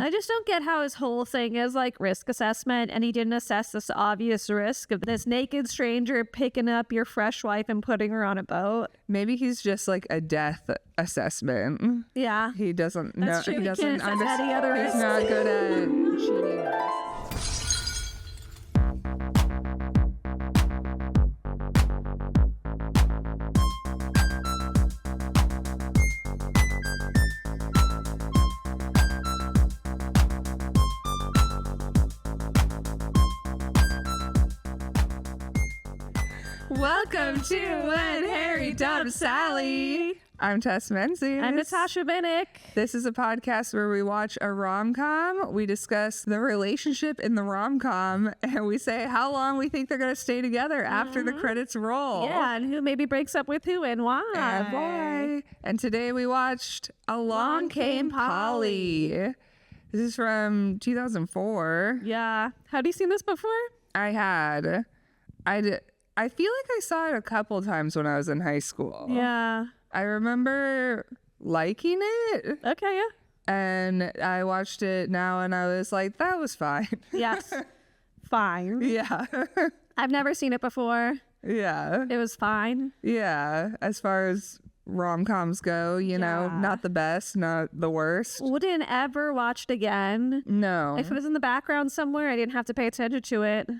I just don't get how his whole thing is like risk assessment, and he didn't assess this obvious risk of this naked stranger picking up your fresh wife and putting her on a boat. Maybe he's just like a death assessment. Yeah. He doesn't know. That's true. He He doesn't can't assess any other He's risks. not good at cheating risks. Welcome to When Harry Dumped Sally. I'm Tess Menzies. I'm Natasha Binnick. This is a podcast where we watch a rom-com, we discuss the relationship in the rom-com, and we say how long we think they're going to stay together after the credits roll. Yeah, and who maybe breaks up with who and why. And why. And today we watched Along Came Polly. This is from 2004. Yeah. Had you seen this before? I had. I feel like I saw it a couple times when I was in high school. Yeah. I remember liking it. Okay, yeah. And I watched it now and I was like, that was fine. Yes. Fine. Yeah. I've never seen it before. Yeah. It was fine. Yeah. As far as rom-coms go, you know, Yeah. not the best, not the worst. Wouldn't ever watch it again. No. If it was in the background somewhere, I didn't have to pay attention to it.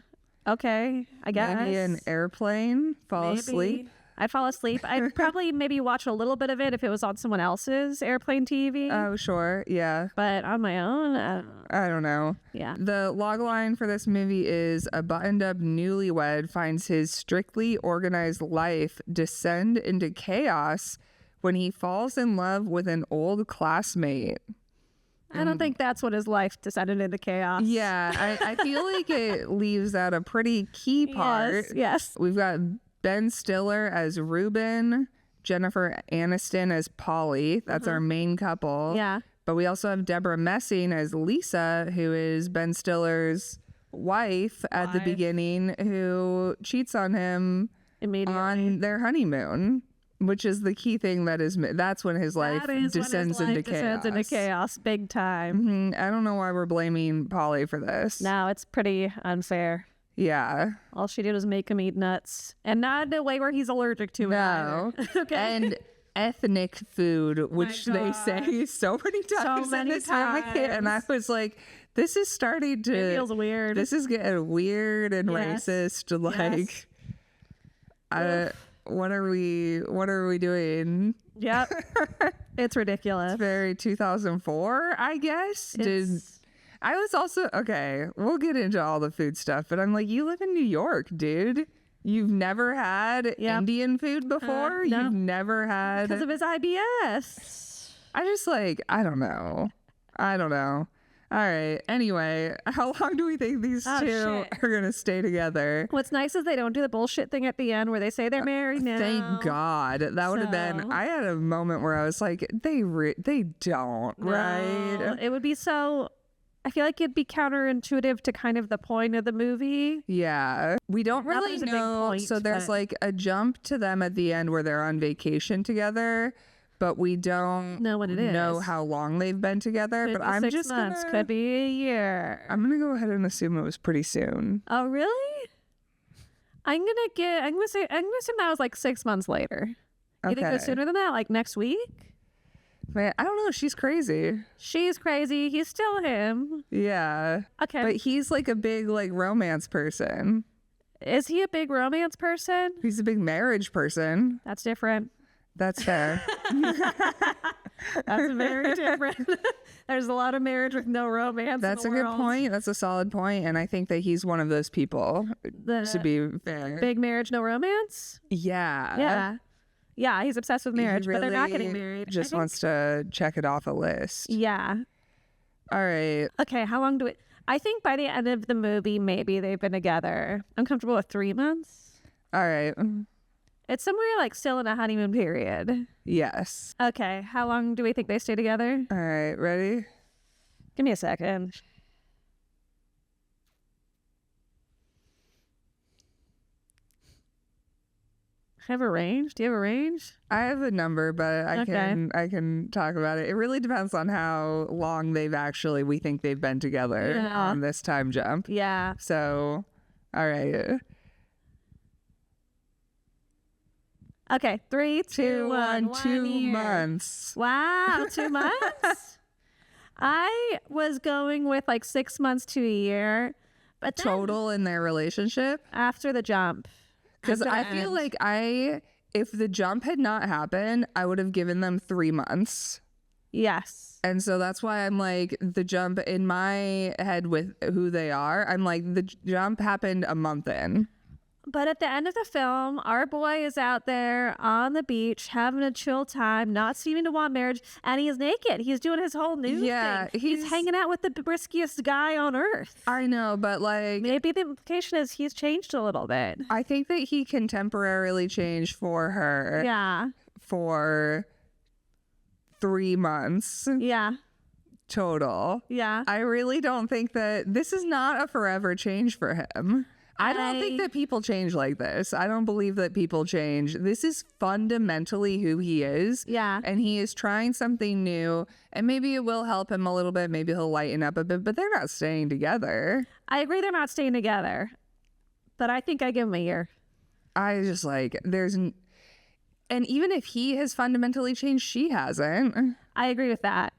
Okay, I guess. Maybe an airplane, fall asleep. I'd fall asleep. I'd probably maybe watch a little bit of it if it was on someone else's airplane TV. Oh, sure. Yeah. But on my own, I don't know. I don't know. Yeah. The logline for this movie is a buttoned-up newlywed finds his strictly organized life descend into chaos when he falls in love with an old classmate. I don't think that's what his life descended into chaos. Yeah, I feel like it leaves out a pretty key part. Yes. We've got Ben Stiller as Reuben, Jennifer Aniston as Polly. That's our main couple. Yeah. But we also have Deborah Messing as Lisa, who is Ben Stiller's wife at the beginning, who cheats on him Immediately. on their honeymoon, which is the key thing that's when his life descends into chaos. Big time. I don't know why we're blaming Polly for this. No, it's pretty unfair. Yeah. All she did was make him eat nuts, and not in a way where he's allergic to it. No. either. Okay. And ethnic food, which they say so many times many in this movie. And I was like, this is starting to... It feels weird. This is getting weird and Yes. racist. Like, what are we doing? Yep. It's ridiculous. Very 2004, I guess. It's- I was also, okay, we'll get into all the food stuff, but I'm like, you live in New York, dude. You've never had Indian food before? no. You've never had... Because of his IBS. I just like, I don't know. All right. Anyway, how long do we think these two shit. are going to stay together? What's nice is they don't do the bullshit thing at the end where they say they're married now. Thank God. That would have been, So- I had a moment where I was like, they don't, right? No, it would be so... I feel like it'd be counterintuitive to kind of the point of the movie. Yeah. We don't Not that really there's a big know. point, So there's but- like a jump to them at the end where they're on vacation together, but we don't Know what it know is. how long they've been together. Could But be I'm 6 just months, gonna, could be a year. I'm gonna go ahead and assume it was pretty soon. Oh, really? I'm gonna assume that was like 6 months later. You think it was Okay. sooner than that? Like next week? Man, I don't know. She's crazy. She's crazy. He's still him. Yeah. Okay. But he's like a big like romance person. Is he a big romance person? He's a big marriage person. That's different. That's fair. That's very different. There's a lot of marriage with no romance. That's a in the good world. point. That's a solid point. And I think that he's one of those people, The to be fair. big marriage, no romance? Yeah. Yeah. Yeah, he's obsessed with marriage, He but they're not really getting married. I Just think- wants to check it off a list. Yeah. All right. Okay, how long do we... I think by the end of the movie, maybe they've been together. I'm comfortable with 3 months. All right. It's somewhere like still in a honeymoon period. Yes. Okay, how long do we think they stay together? All right. Ready? Give me a second. have a range? Do you have a range? I have a number, but I can talk about it. It really depends on how long we think they've been together on this time jump. Yeah. So, all right. Okay, 3, 2, 1. 2 months. Wow, 2 months? I was going with like 6 months to a year. But then, total in their relationship? After the jump. Because I feel like if the jump had not happened, I would have given them 3 months. Yes. And so that's why I'm like, the jump in my head with who they are, I'm like, the jump happened a month in. But at the end of the film, our boy is out there on the beach having a chill time, not seeming to want marriage, and he's naked. He's doing his whole new thing. He's hanging out with the briskiest guy on earth. I know, but like... Maybe the implication is he's changed a little bit. I think that he can temporarily change for her. Yeah. For 3 months. Yeah. Total. Yeah. I really don't think that... This is not a forever change for him. I don't think that people change like this. I don't believe that people change. This is fundamentally who he is. Yeah. And he is trying something new. And maybe it will help him a little bit. Maybe he'll lighten up a bit. But they're not staying together. I agree they're not staying together. But I think I give him a year. I just like, and even if he has fundamentally changed, she hasn't. I agree with that.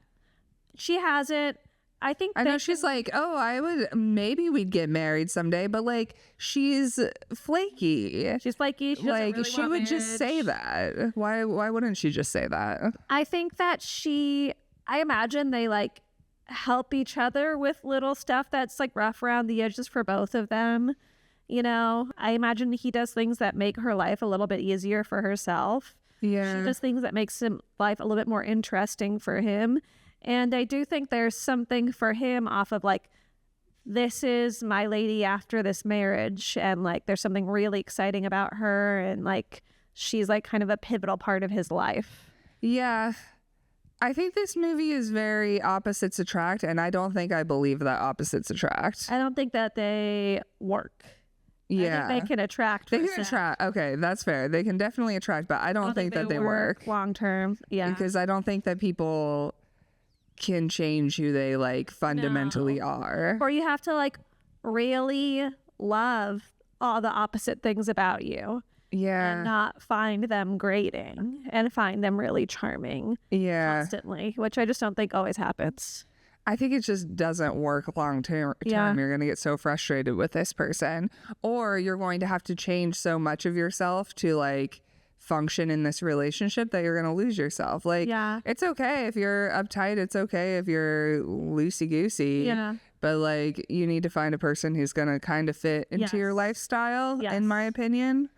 She hasn't. I know she's like, maybe we'd get married someday, but like, she's flaky. She's flaky. She doesn't really she want would just say that. Why wouldn't she just say that? I think that I imagine they like help each other with little stuff that's like rough around the edges for both of them. You know, I imagine he does things that make her life a little bit easier for herself. Yeah. She does things that makes life a little bit more interesting for him. And I do think there's something for him off of like, this is my lady after this marriage. And like, there's something really exciting about her. And like, she's like kind of a pivotal part of his life. Yeah. I think this movie is very opposites attract. And I don't think I believe that opposites attract. I don't think that they work. Yeah. I think they can attract. They can attract. Okay, that's fair. They can definitely attract, but I don't think that they work long term. Yeah. Because I don't think that people can change who they like fundamentally are. Or you have to like really love all the opposite things about you. Yeah. And not find them grating and find them really charming. Yeah. Constantly, which I just don't think always happens. I think it just doesn't work long term. Yeah. You're going to get so frustrated with this person, or you're going to have to change so much of yourself to like function in this relationship that you're going to lose yourself. Like, it's okay if you're uptight. It's okay if you're loosey-goosey. Yeah. But like, you need to find a person who's going to kind of fit into your lifestyle, in my opinion.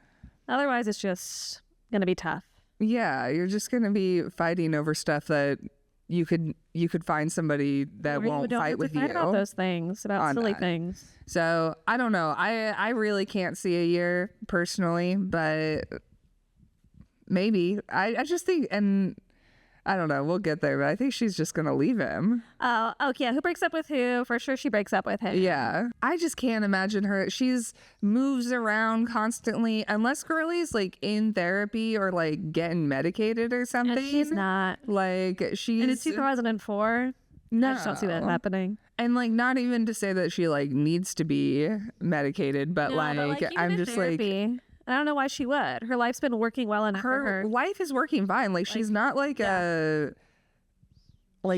Otherwise, it's just going to be tough. Yeah. You're just going to be fighting over stuff that you could find somebody that won't fight with you about those things, about silly things. So I don't know. I really can't see a year personally, but maybe. I just think, and I don't know, we'll get there, but I think she's just gonna leave him. Oh, okay. Who breaks up with who? For sure she breaks up with him. Yeah. I just can't imagine her. She's moves around constantly, unless Girlie's like in therapy or like getting medicated or something. And she's not. Like she's... And it's 2004. No. I just don't see that happening. And like, not even to say that she like needs to be medicated, but like I'm just therapy, like... I don't know why she would. Her life's been working well enough for her. Her life is working fine. Like she's not like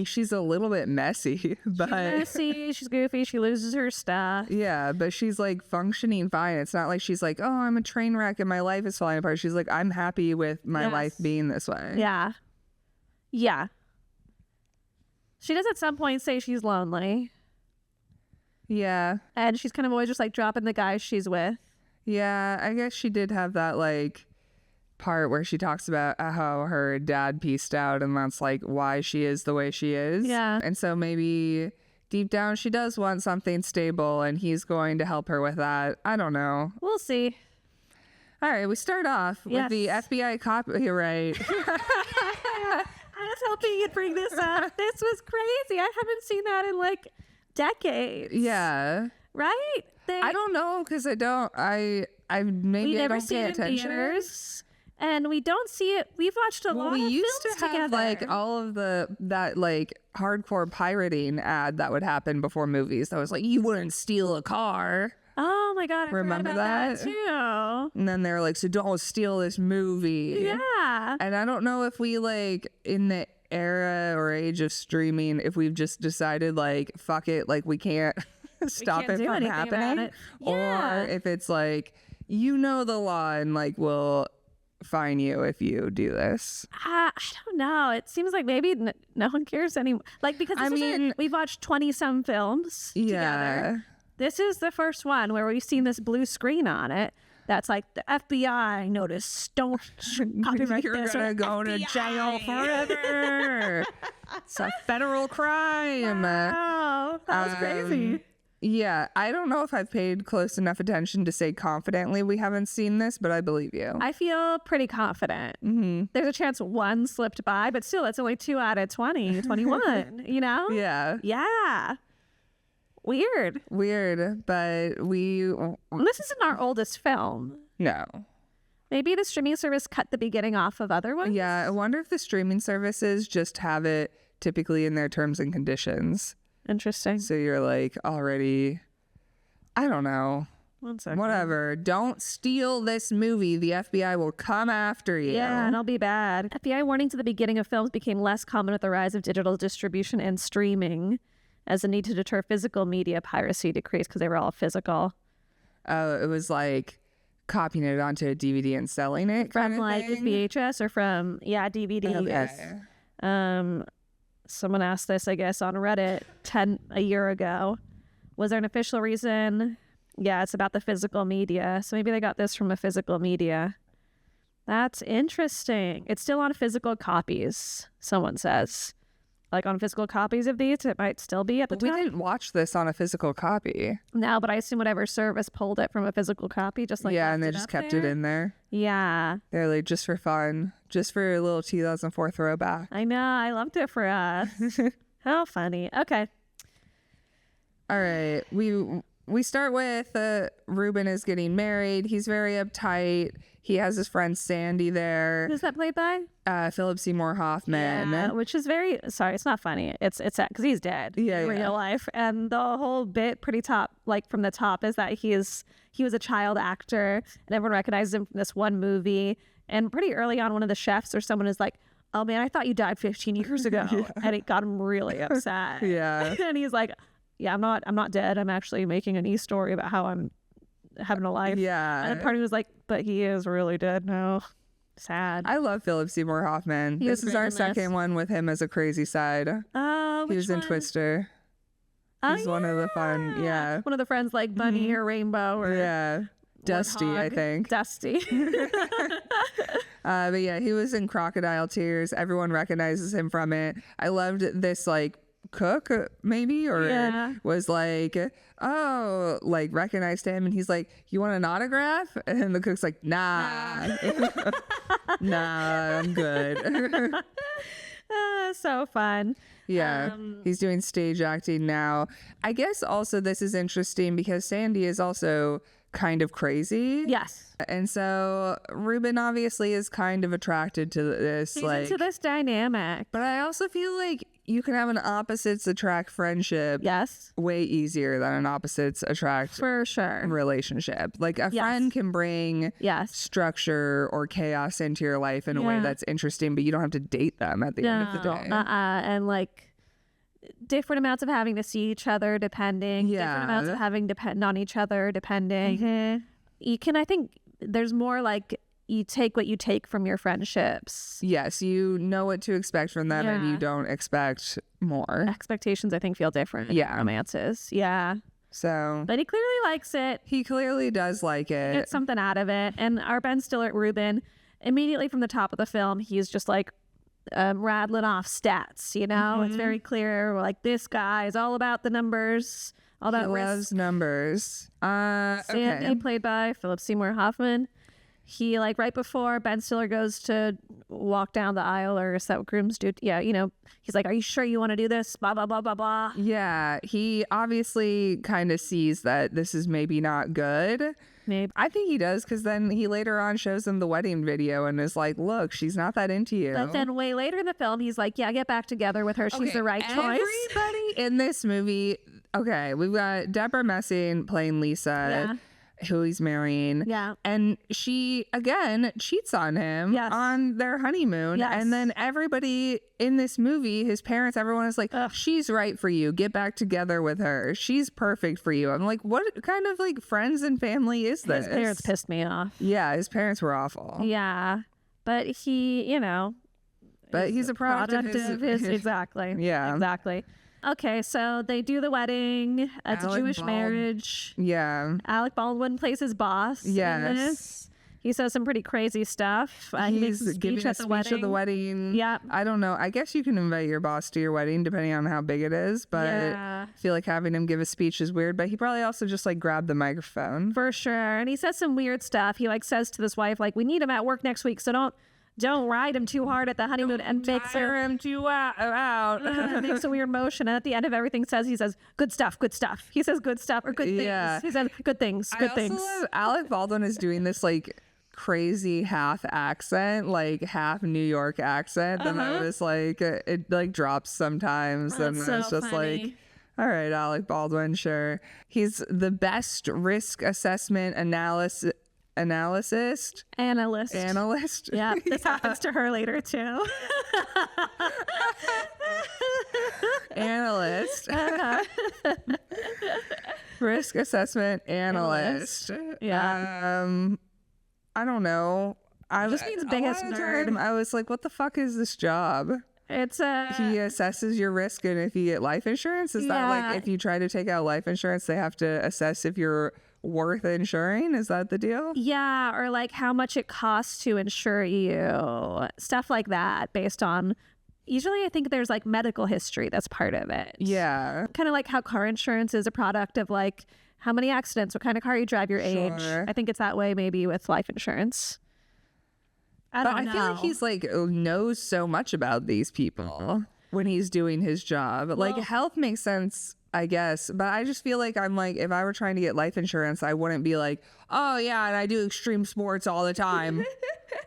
she's a little bit messy, but she's messy, she's goofy, she loses her stuff. Yeah, but she's like functioning fine. It's not like she's like, oh, I'm a train wreck and my life is falling apart. She's like, I'm happy with my life being this way. Yeah. Yeah. She does at some point say she's lonely. Yeah. And she's kind of always just like dropping the guys she's with. Yeah, I guess she did have that like part where she talks about how her dad pieced out and that's like why she is the way she is. Yeah. And so maybe deep down she does want something stable and he's going to help her with that. I don't know. We'll see. All right, we start off with the FBI copyright. I was hoping you'd bring this up. This was crazy. I haven't seen that in like decades. Yeah. Right? I don't know because I don't pay attention. Theaters. And we don't see it. We've watched a lot we of used films to have together. like all of that like hardcore pirating ad that would happen before movies. That was like, you wouldn't steal a car. Oh my God, I Remember forgot about that? too. And then they're like, so don't steal this movie. Yeah. And I don't know if we like in the era or age of streaming, if we've just decided like, fuck it, like we can't stop can't it do from anything about happening. it. Yeah. Or if it's like, you know the law and like we'll fine you if you do this. I don't know. It seems like maybe no one cares anymore. Like, because we've watched 20 some films together. This is the first one where we've seen this blue screen on it. That's like the FBI notice. Don't copyright You're this. gonna go to jail forever. It's a federal crime. Wow, that was crazy. Yeah, I don't know if I've paid close enough attention to say confidently we haven't seen this, but I believe you. I feel pretty confident. Mm-hmm. There's a chance one slipped by, but still, that's only 2 out of 20, 21, you know? Yeah. Yeah. Weird. But This isn't our oldest film. no. Maybe the streaming service cut the beginning off of other ones? Yeah, I wonder if the streaming services just have it typically in their terms and conditions. Interesting. So you're like already, I don't know. 1 second. Whatever. Don't steal this movie. The FBI will come after you. Yeah, and I'll be bad. FBI warnings at the beginning of films became less common with the rise of digital distribution and streaming, as the need to deter physical media piracy decreased because they were all physical. It was like copying it onto a DVD and selling it From like VHS or from, DVD. Okay. Someone asked this, I guess, on Reddit a year ago. Was there an official reason? Yeah, it's about the physical media. So maybe they got this from a physical media. That's interesting. It's still on physical copies, someone says. Like on physical copies of these, it might still be at the We time. didn't watch this on a physical copy. No, but I assume whatever service pulled it from a physical copy, just like And they left just up kept it there. in there. Yeah, They're like, just for fun, just for a little 2004 throwback. I know. I loved it for us. How funny. Okay. All right. We start with Reuben is getting married. He's very uptight. He has his friend Sandy there. Who's that played by? Philip Seymour Hoffman. Yeah, which is very, sorry, it's not funny. It's sad because he's dead in real life. And the whole bit pretty top, like from the top, is that he was a child actor and everyone recognizes him from this one movie. And pretty early on, one of the chefs or someone is like, oh man, I thought you died 15 years ago. And it got him really upset. Yeah. And he's like, yeah, I'm not dead. I'm actually making an story about how I'm having a life. Yeah. And part of me was like, but he is really dead now. Sad. I love Philip Seymour Hoffman. He was This is great our in this. second one with him as a crazy side. Oh, He was in Twister. He's one of the fun, yeah. One of the friends like Bunny or Rainbow or Yeah. Dusty, I Warthog. think. Dusty. But yeah, he was in Crocodile Tears. Everyone recognizes him from it. I loved this like cook maybe or Yeah. was like, oh, like recognized him and he's like, you want an autograph? And the cook's like, nah. Nah, I'm good. So fun. Yeah, he's doing stage acting now. I guess also this is interesting because Sandy is also kind of crazy. Yes. And so Reuben obviously is kind of attracted to this. He's like, into this dynamic. but I also feel like you can have an opposites attract friendship Yes. way easier than an opposites attract For sure. relationship. Like a Yes. friend can bring Yes. structure or chaos into your life in a way Yeah. that's interesting, but you don't have to date them at the end of the day. And like different amounts of having to see each other depending. Yeah. Different amounts of having to depend on each other depending. You can, I think there's more like you take what you take from your friendships. Yes, you know what to expect from them and you Yeah. don't expect more. Expectations, I think, feel different in Yeah. romances. Yeah. So But he clearly likes it. he clearly does like it. Get something out of it. And our Ben Stiller, Reuben, immediately from the top of the film, he's just like rattling off stats, you know? It's very clear. Like, this guy is all about the numbers, all He about loves risk. numbers. Sandy, Okay. played by Philip Seymour Hoffman. he like right before Ben Stiller goes to walk down the aisle, or is that what grooms do? Yeah, you know, he's like, are you sure you want to do this? Blah, blah, blah, blah, blah. Yeah, he obviously kind of sees that this is maybe not good. Maybe. I think he does, because then he later on shows him the wedding video and is like, look, she's not that into you. But then way later in the film, he's like, yeah, get back together with her. She's the right choice. Everybody in this movie, okay, we've got Deborah Messing playing Lisa, who he's marrying. Yeah. And she, again, cheats on him on their honeymoon. Yes. And then everybody in this movie, his parents, everyone is like, she's right for you. Get back together with her. She's perfect for you. I'm like, what kind of like friends and family is this? His parents pissed me off. Yeah, his parents were awful. Yeah. But he, you know. But he's a product of his exactly. Yeah. Exactly. Okay, so they do the wedding. It's a Jewish marriage. Yeah. Alec Baldwin plays his boss. Yes. In this. He says some pretty crazy stuff. He makes a speech giving at the wedding. At the wedding. Yeah. I don't know. I guess you can invite your boss to your wedding depending on how big it is. But I feel like having him give a speech is weird. But he probably also just like grabbed the microphone. For sure. And he says some weird stuff. He like says to this wife, like, we need him at work next week, so don't ride him too hard at the honeymoon, and makes him too out. makes a weird motion. And at the end of everything he says, good stuff, good stuff. He says good stuff or good things. Yeah. He says good things, good I things. also love Alec Baldwin is doing this like crazy half accent, like half New York accent. And I was like, it like drops sometimes. That's and so it's just funny. like, all right, Alec Baldwin, sure. He's the best risk assessment analyst. Yeah, this happens to her later too. Analyst. Risk assessment analyst. Yeah. I don't know. Just means biggest nerd. I was like, what the fuck is this job? It's He assesses your risk, and if you get life insurance, is that like if you try to take out life insurance, they have to assess if you're worth insuring? Is that the deal? Yeah, or like how much it costs to insure you, stuff like that, based on, usually I think there's like medical history that's part of it. Yeah. Kind of like how car insurance is a product of like how many accidents, what kind of car you drive, your age. I think it's that way maybe with life insurance. I feel like he's like knows so much about these people when he's doing his job. Like health makes sense, I guess, but I just feel like I'm like, if I were trying to get life insurance, I wouldn't be like, oh yeah, and I do extreme sports all the time.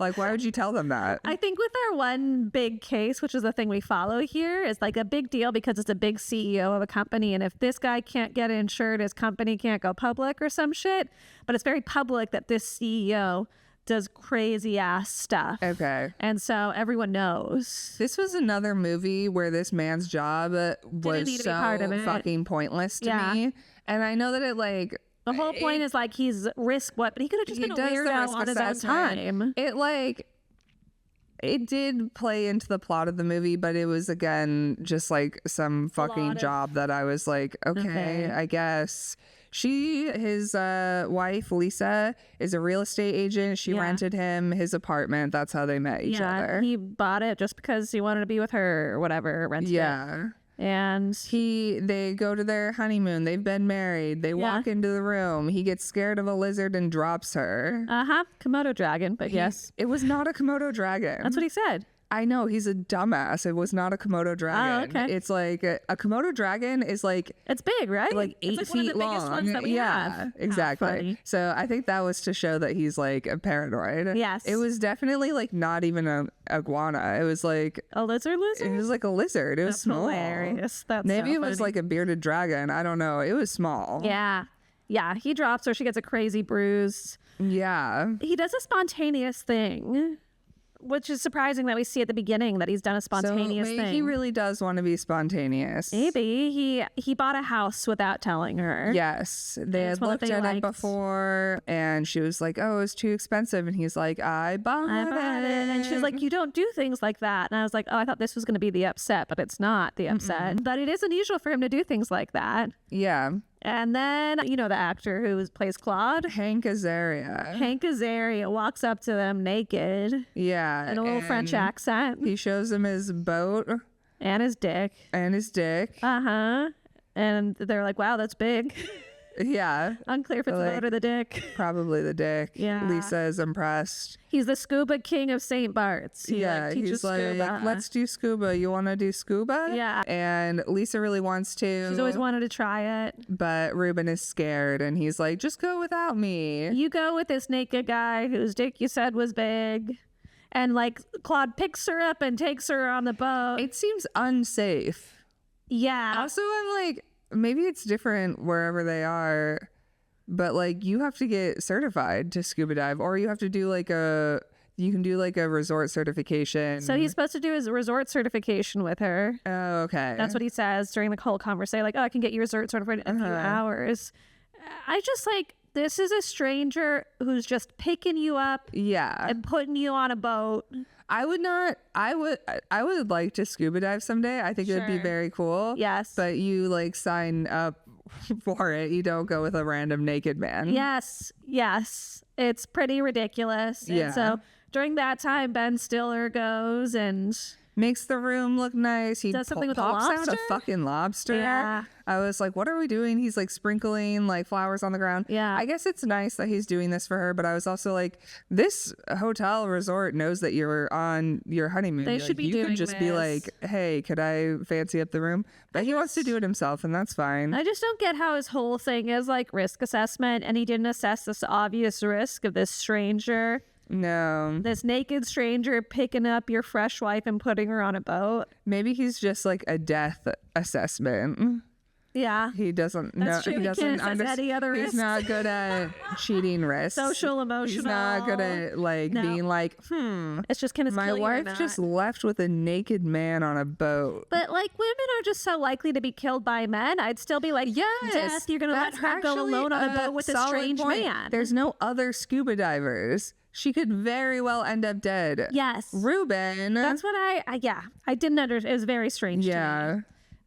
Like, why would you tell them that? I think with our one big case, which is the thing we follow here, is like a big deal because it's a big CEO of a company. And if this guy can't get insured, his company can't go public or some shit. But it's very public that this CEO does crazy ass stuff. Okay. And so everyone knows. This was another movie where this man's job was so fucking pointless to me. And I know that it like, the whole point is like he's but he could have just been a weirdo on his own time. It did play into the plot of the movie, but it was again just like some fucking job that I was like, okay, I guess. His wife, Lisa, is a real estate agent. She rented him his apartment. That's how they met each other. He bought it just because he wanted to be with her or whatever, rented it. And they go to their honeymoon. They've been married. They walk into the room. He gets scared of a lizard and drops her. Komodo dragon, but yes. It was not a Komodo dragon. That's what he said. I know, he's a dumbass. It was not a Komodo dragon. Oh, okay. It's like a Komodo dragon is like, it's big, right? Like 8 it's feet one of the long. biggest ones that we have. Exactly. So I think that was to show that he's like a paranoid. Yes. It was definitely like not even a iguana. It was like a lizard. It was like a lizard. It was small. Hilarious. That's maybe so it was funny. like a bearded dragon. I don't know. It was small. Yeah. He drops her. She gets a crazy bruise. Yeah. He does a spontaneous thing, which is surprising that we see at the beginning that he's done a spontaneous thing. He really does want to be spontaneous. Maybe he bought a house without telling her. Yes, they had looked at it before, and she was like, "Oh, it's too expensive," and he's like, "I bought it," and she's like, "You don't do things like that." And I was like, "Oh, I thought this was going to be the upset, but it's not the upset." But it is unusual for him to do things like that. Yeah. And then, you know, the actor who plays Claude, Hank Azaria walks up to them naked. Yeah. In a little French accent. He shows him his boat. And his dick. And And they're like, wow, that's big. Yeah. Unclear if it's the Like- boat or the dick. Probably the dick. Yeah. Lisa is impressed. He's the scuba king of St. Bart's. He, Yeah, teaches he's like, scuba. let's do scuba. You want to do scuba? Yeah. And Lisa really wants to. She's always wanted to try it. But Reuben is scared, and he's like, just go without me. You go with this naked guy whose dick you said was big. And like Claude picks her up and takes her on the boat. It seems unsafe. Yeah. Also, I'm like, maybe it's different wherever they are, but like you have to get certified to scuba dive, or you have to do like you can do like a resort certification. So he's supposed to do his resort certification with her. Oh, okay. That's what he says during the whole conversation. Like, oh, I can get you resort certified in a few hours. I just like, this is a stranger who's just picking you up Yeah. and putting you on a boat. I would like to scuba dive someday. I think it'd be Sure. very cool. Yes. But you like sign up for it. You don't go with a random naked man. Yes. It's pretty ridiculous. Yeah. And so during that time, Ben Stiller goes and Makes the room look nice. He Does something with a pops out a lobster? fucking lobster. Yeah. I was like, what are we doing? He's like sprinkling like flowers on the ground. Yeah. I guess it's nice that he's doing this for her, but I was also like, this hotel resort knows that you're on your honeymoon. They Like, should be you doing could just be this. like, hey, could I fancy up the room? But he wants to do it himself, and that's fine. I just don't get how his whole thing is like risk assessment and he didn't assess this obvious risk of this stranger, No. this naked stranger picking up your fresh wife and putting her on a boat. Maybe he's just like a death assessment. Yeah. He doesn't know. That's true. He He doesn't can't assess any other He's risks. not good at cheating risks. Social, emotional. He's not good at like No. being like, It's just can my wife just left with a naked man on a boat. But like women are just so likely to be killed by men. I'd still be like, Yes, Death, you're gonna let that's her go actually alone on a boat with a solid strange point. man. There's no other scuba divers. She could very well end up dead. Yes. Reuben. That's what I didn't understand. It was very strange to me. yeah.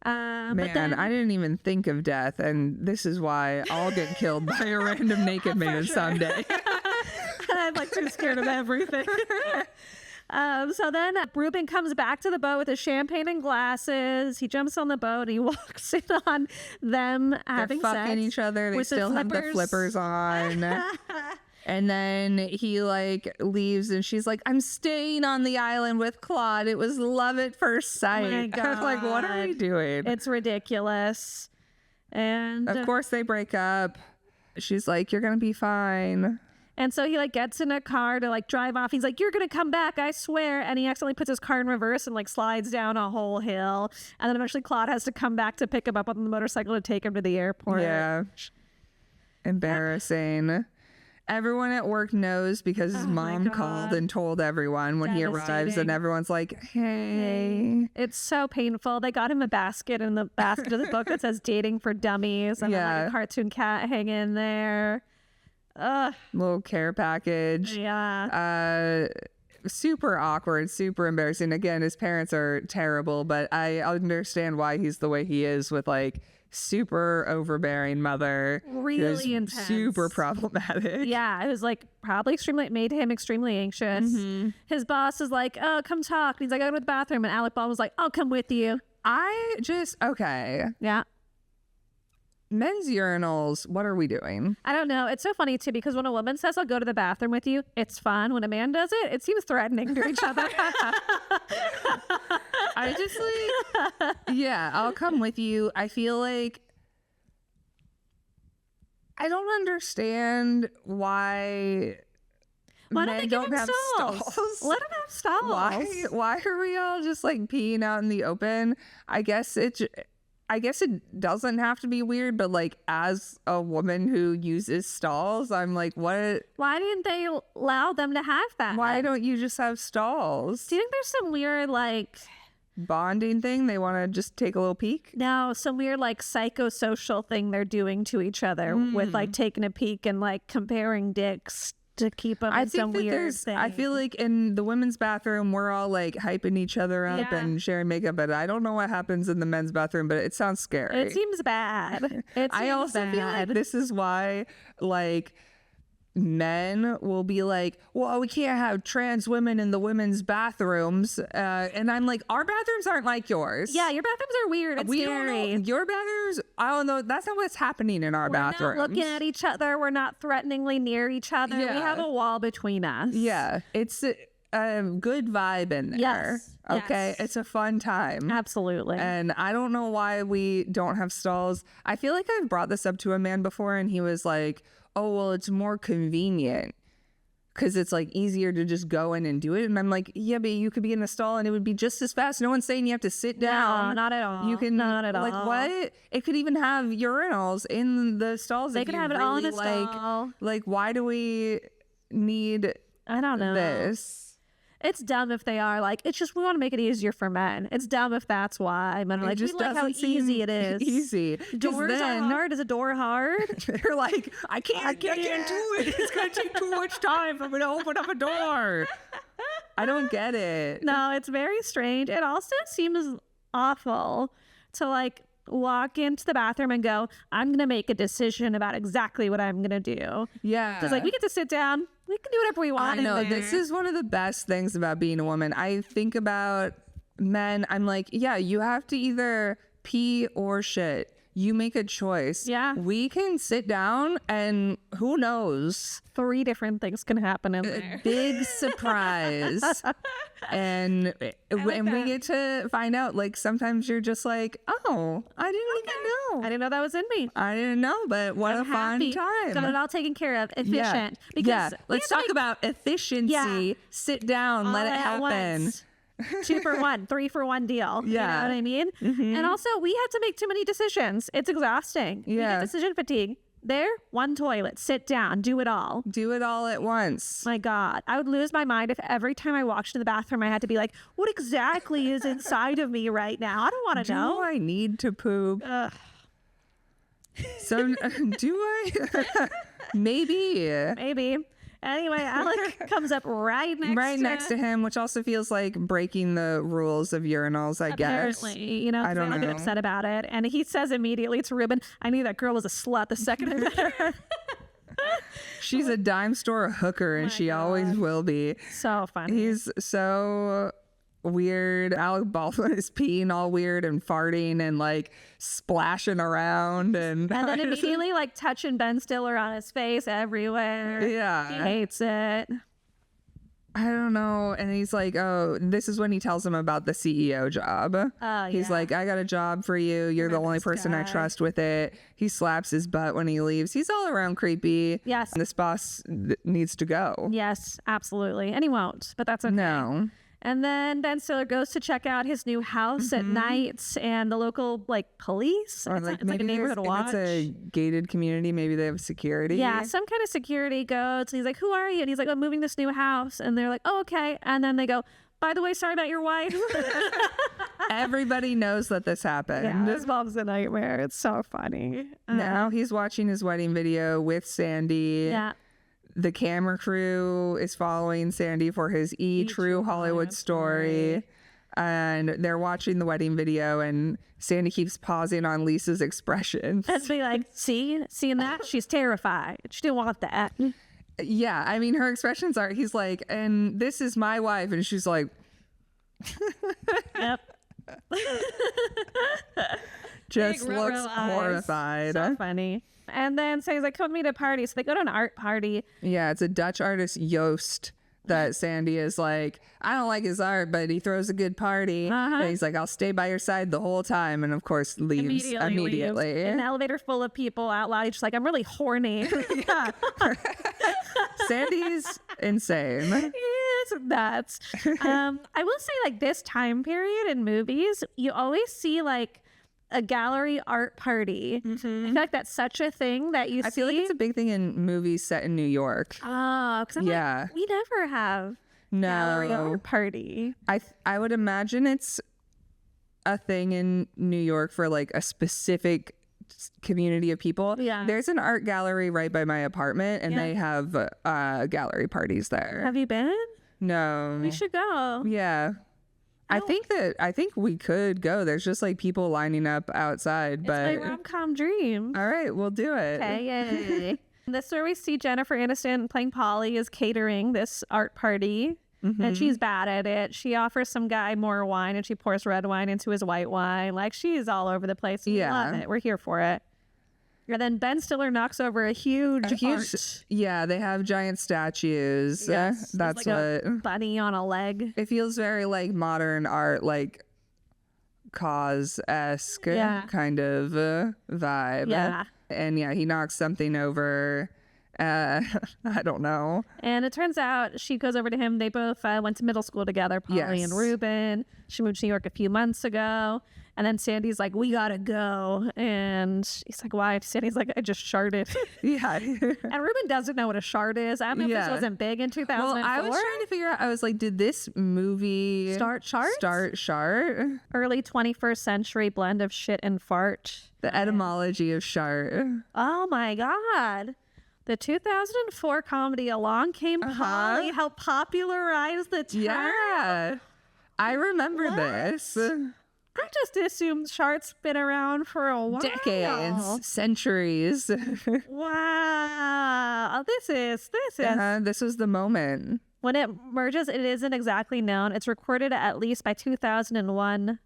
But Man, then, I didn't even think of death, and this is why I'll get killed by a random naked man someday. I'm like too scared of everything. So then Reuben comes back to the boat with his champagne and glasses. He jumps on the boat. He walks in on them They're having fucking sex each other. They with still have the flippers on. And then he like leaves, and she's like, I'm staying on the island with Claude. It was love at first sight. my I was like, what are we God. doing? It's ridiculous. And Of course they break up. She's like, you're gonna be fine. And so he like gets in a car to like drive off. He's like, you're going to come back, I swear. And he accidentally puts his car in reverse and like slides down a whole hill. And then eventually Claude has to come back to pick him up on the motorcycle to take him to the airport. Yeah. Embarrassing. Everyone at work knows because his my mom God. called and told everyone when he arrives, and Devastating. everyone's like, hey. It's so painful. They got him a basket in the basket of the book that says dating for dummies. And then like Yeah. a cartoon cat hanging there. Ugh. Little care package. Yeah. Super awkward, super embarrassing. Again, his parents are terrible, but I understand why he's the way he is with like super overbearing mother. Really who's intense. Super problematic. Yeah, it was like probably it made him extremely anxious. His boss is like, oh, come talk. And he's like, I go to the bathroom. And Alec Baldwin was like, I'll come with you. Okay. Yeah. Men's urinals, what are we doing? I don't know. It's so funny too because when a woman says I'll go to the bathroom with you, it's fun. When a man does it, it seems threatening to each other. I just like, yeah, I'll come with you. I feel like I don't understand why Why don't men they give him have stalls? stalls. Let him have stalls. Why are we all just like peeing out in the open? I guess it doesn't have to be weird, but like as a woman who uses stalls, I'm like, what? Why didn't they allow them to have that? Why don't you just have stalls? Do you think there's some weird like Bonding thing? They want to just take a little peek? no, some weird like psychosocial thing they're doing to each other with like taking a peek and like comparing dicks to keep them I in some think that weird thing. I feel like in the women's bathroom, we're all like hyping each other up Yeah. and sharing makeup, but I don't know what happens in the men's bathroom, but it sounds scary. It seems bad. I also feel like this is why, like, men will be like, well, we can't have trans women in the women's bathrooms. And I'm like, our bathrooms aren't like yours. Yeah, your bathrooms are weird. It's We scary. don't know. Your bathrooms, I don't know. That's not what's happening in our bathrooms. We're not looking at each other. We're not threateningly near each other. Yeah. We have a wall between us. Yeah. It's a good vibe in there. Yes. Okay. Yes. It's a fun time. Absolutely. And I don't know why we don't have stalls. I feel like I've brought this up to a man before and he was like, oh, well, it's more convenient because it's like easier to just go in and do it. And I'm like, yeah, but you could be in a stall and it would be just as fast. No one's saying you have to sit down. No, not at all. You can not at all. like what? It could even have urinals in the stalls. They if could you have it all in a really stall. Like, why do we need I don't know. this? It's dumb if they are like, it's just we want to make it easier for men. It's dumb if that's why men are like, just we like how doesn't seem easy it is. Easy. 'Cause Doors then are hard. Is a door hard? they're like, I can't get into it. It's gonna take too much time. I'm gonna open up a door. I don't get it. No, it's very strange. It also seems awful to like walk into the bathroom and go, I'm going to make a decision about exactly what I'm going to do. Yeah. Because like we get to sit down. We can do whatever we want. I know. in there. This is one of the best things about being a woman. I think about men. I'm like, yeah, you have to either pee or shit. You make a choice. Yeah. We can sit down and who knows? 3 different things can happen in there. Big surprise. and we get to find out, like, sometimes you're just like, oh, I didn't even know. I didn't know that was in me. I didn't know, but what I'm a fun happy. time. Got it all taken care of. Efficient. Yeah. Because Yeah. we Let's have talk to about efficiency. Yeah. Sit down, let all it at happen. once. 2 for 1, 3 for 1 deal. Yeah. You know what I mean? And also, we had to make too many decisions. It's exhausting. You Yeah. get decision fatigue. There, 1 toilet, sit down, do it all. Do it all at once. My God, I would lose my mind if every time I walked into the bathroom, I had to be like, what exactly is inside of me right now? I don't want to Do know. I need to poop? Ugh. So do I? Maybe. Maybe. Anyway, Alec comes up right next to him, which also feels like breaking the rules of urinals, I guess. Apparently, you know, I don't I get know. upset about it. And he says immediately to Reuben, I knew that girl was a slut the second I met her. She's a dime store hooker and she always will be. So funny. He's so weird. Alec Baldwin is peeing all weird and farting and like splashing around and then immediately like touching Ben Stiller on his face everywhere. Yeah. He hates it. I don't know. And he's like, oh, this is when he tells him about the CEO job. He's yeah. like, I got a job for you. You're the only this person I guy. trust with it. He slaps his butt when he leaves. He's all around creepy. Yes. This boss needs to go. Yes, absolutely. And he won't, but that's okay. No. And then Ben Stiller goes to check out his new house at night, and the local like police. Or It's like a maybe neighborhood if watch. it's a gated community, maybe they have security. Yeah, some kind of security goes. And he's like, "Who are you?" And he's like, "I'm moving this new house." And they're like, "Oh, okay." And then they go, "By the way, sorry about your wife." Everybody knows that this happened. Yeah, this mom's a nightmare. It's so funny. Now he's watching his wedding video with Sandy. Yeah. The camera crew is following Sandy for his True Hollywood story. And they're watching the wedding video, and Sandy keeps pausing on Lisa's expressions. And be like, seeing that? She's terrified. She didn't want that. Yeah, I mean, her expressions are, he's like, and this is my wife. And she's like, Yep. just Big looks ruh-roh eyes. horrified. So funny. And then so he's like, come with me to a party. So they go to an art party. Yeah, it's a Dutch artist, Joost, that Sandy is like, I don't like his art, but he throws a good party. And he's like, I'll stay by your side the whole time. And of course, leaves immediately. Leaves. In an elevator full of people out loud. He's just like, I'm really horny. Yeah. Sandy's insane. It's nuts. I will say, like, this time period in movies, you always see like a gallery art party. I feel like that's such a thing that you see. I feel like it's a big thing in movies set in New York. Oh, because Yeah. like, we never have gallery No. art party. I would imagine it's a thing in New York for like a specific community of people. Yeah. There's an art gallery right by my apartment, and Yeah. they have gallery parties there. Have you been? No. We should go. Yeah. I think we could go. There's just like people lining up outside, It's my but rom-com dream. all right, we'll do it. Okay, yay. This is where we see Jennifer Aniston playing Polly is catering this art party. And she's bad at it. She offers some guy more wine and she pours red wine into his white wine. Like, she's all over the place. We love it. We're here for it. And then Ben Stiller knocks over a huge art. Yeah, they have giant statues. Yes, that's like what. a bunny on a leg. It feels very like modern art, like Cause-esque kind of vibe. Yeah. And yeah, he knocks something over. I don't know. And it turns out she goes over to him. They both went to middle school together, Polly and Reuben. She moved to New York a few months ago. And then Sandy's like, we gotta go. And he's like, why? Sandy's like, I just sharted. Yeah. And Reuben doesn't know what a shard is. I don't know if this wasn't big in 2004. Well, I was trying to figure out, I was like, did this movie Start shart? Early 21st century blend of shit and fart. The etymology of shart. Oh my God. The 2004 comedy Along Came Polly helped popularize the term. Yeah. I remember this. I just assumed shart's been around for a while. Decades, centuries. Wow. This was the moment. When it merges, it isn't exactly known. It's recorded at least by 2001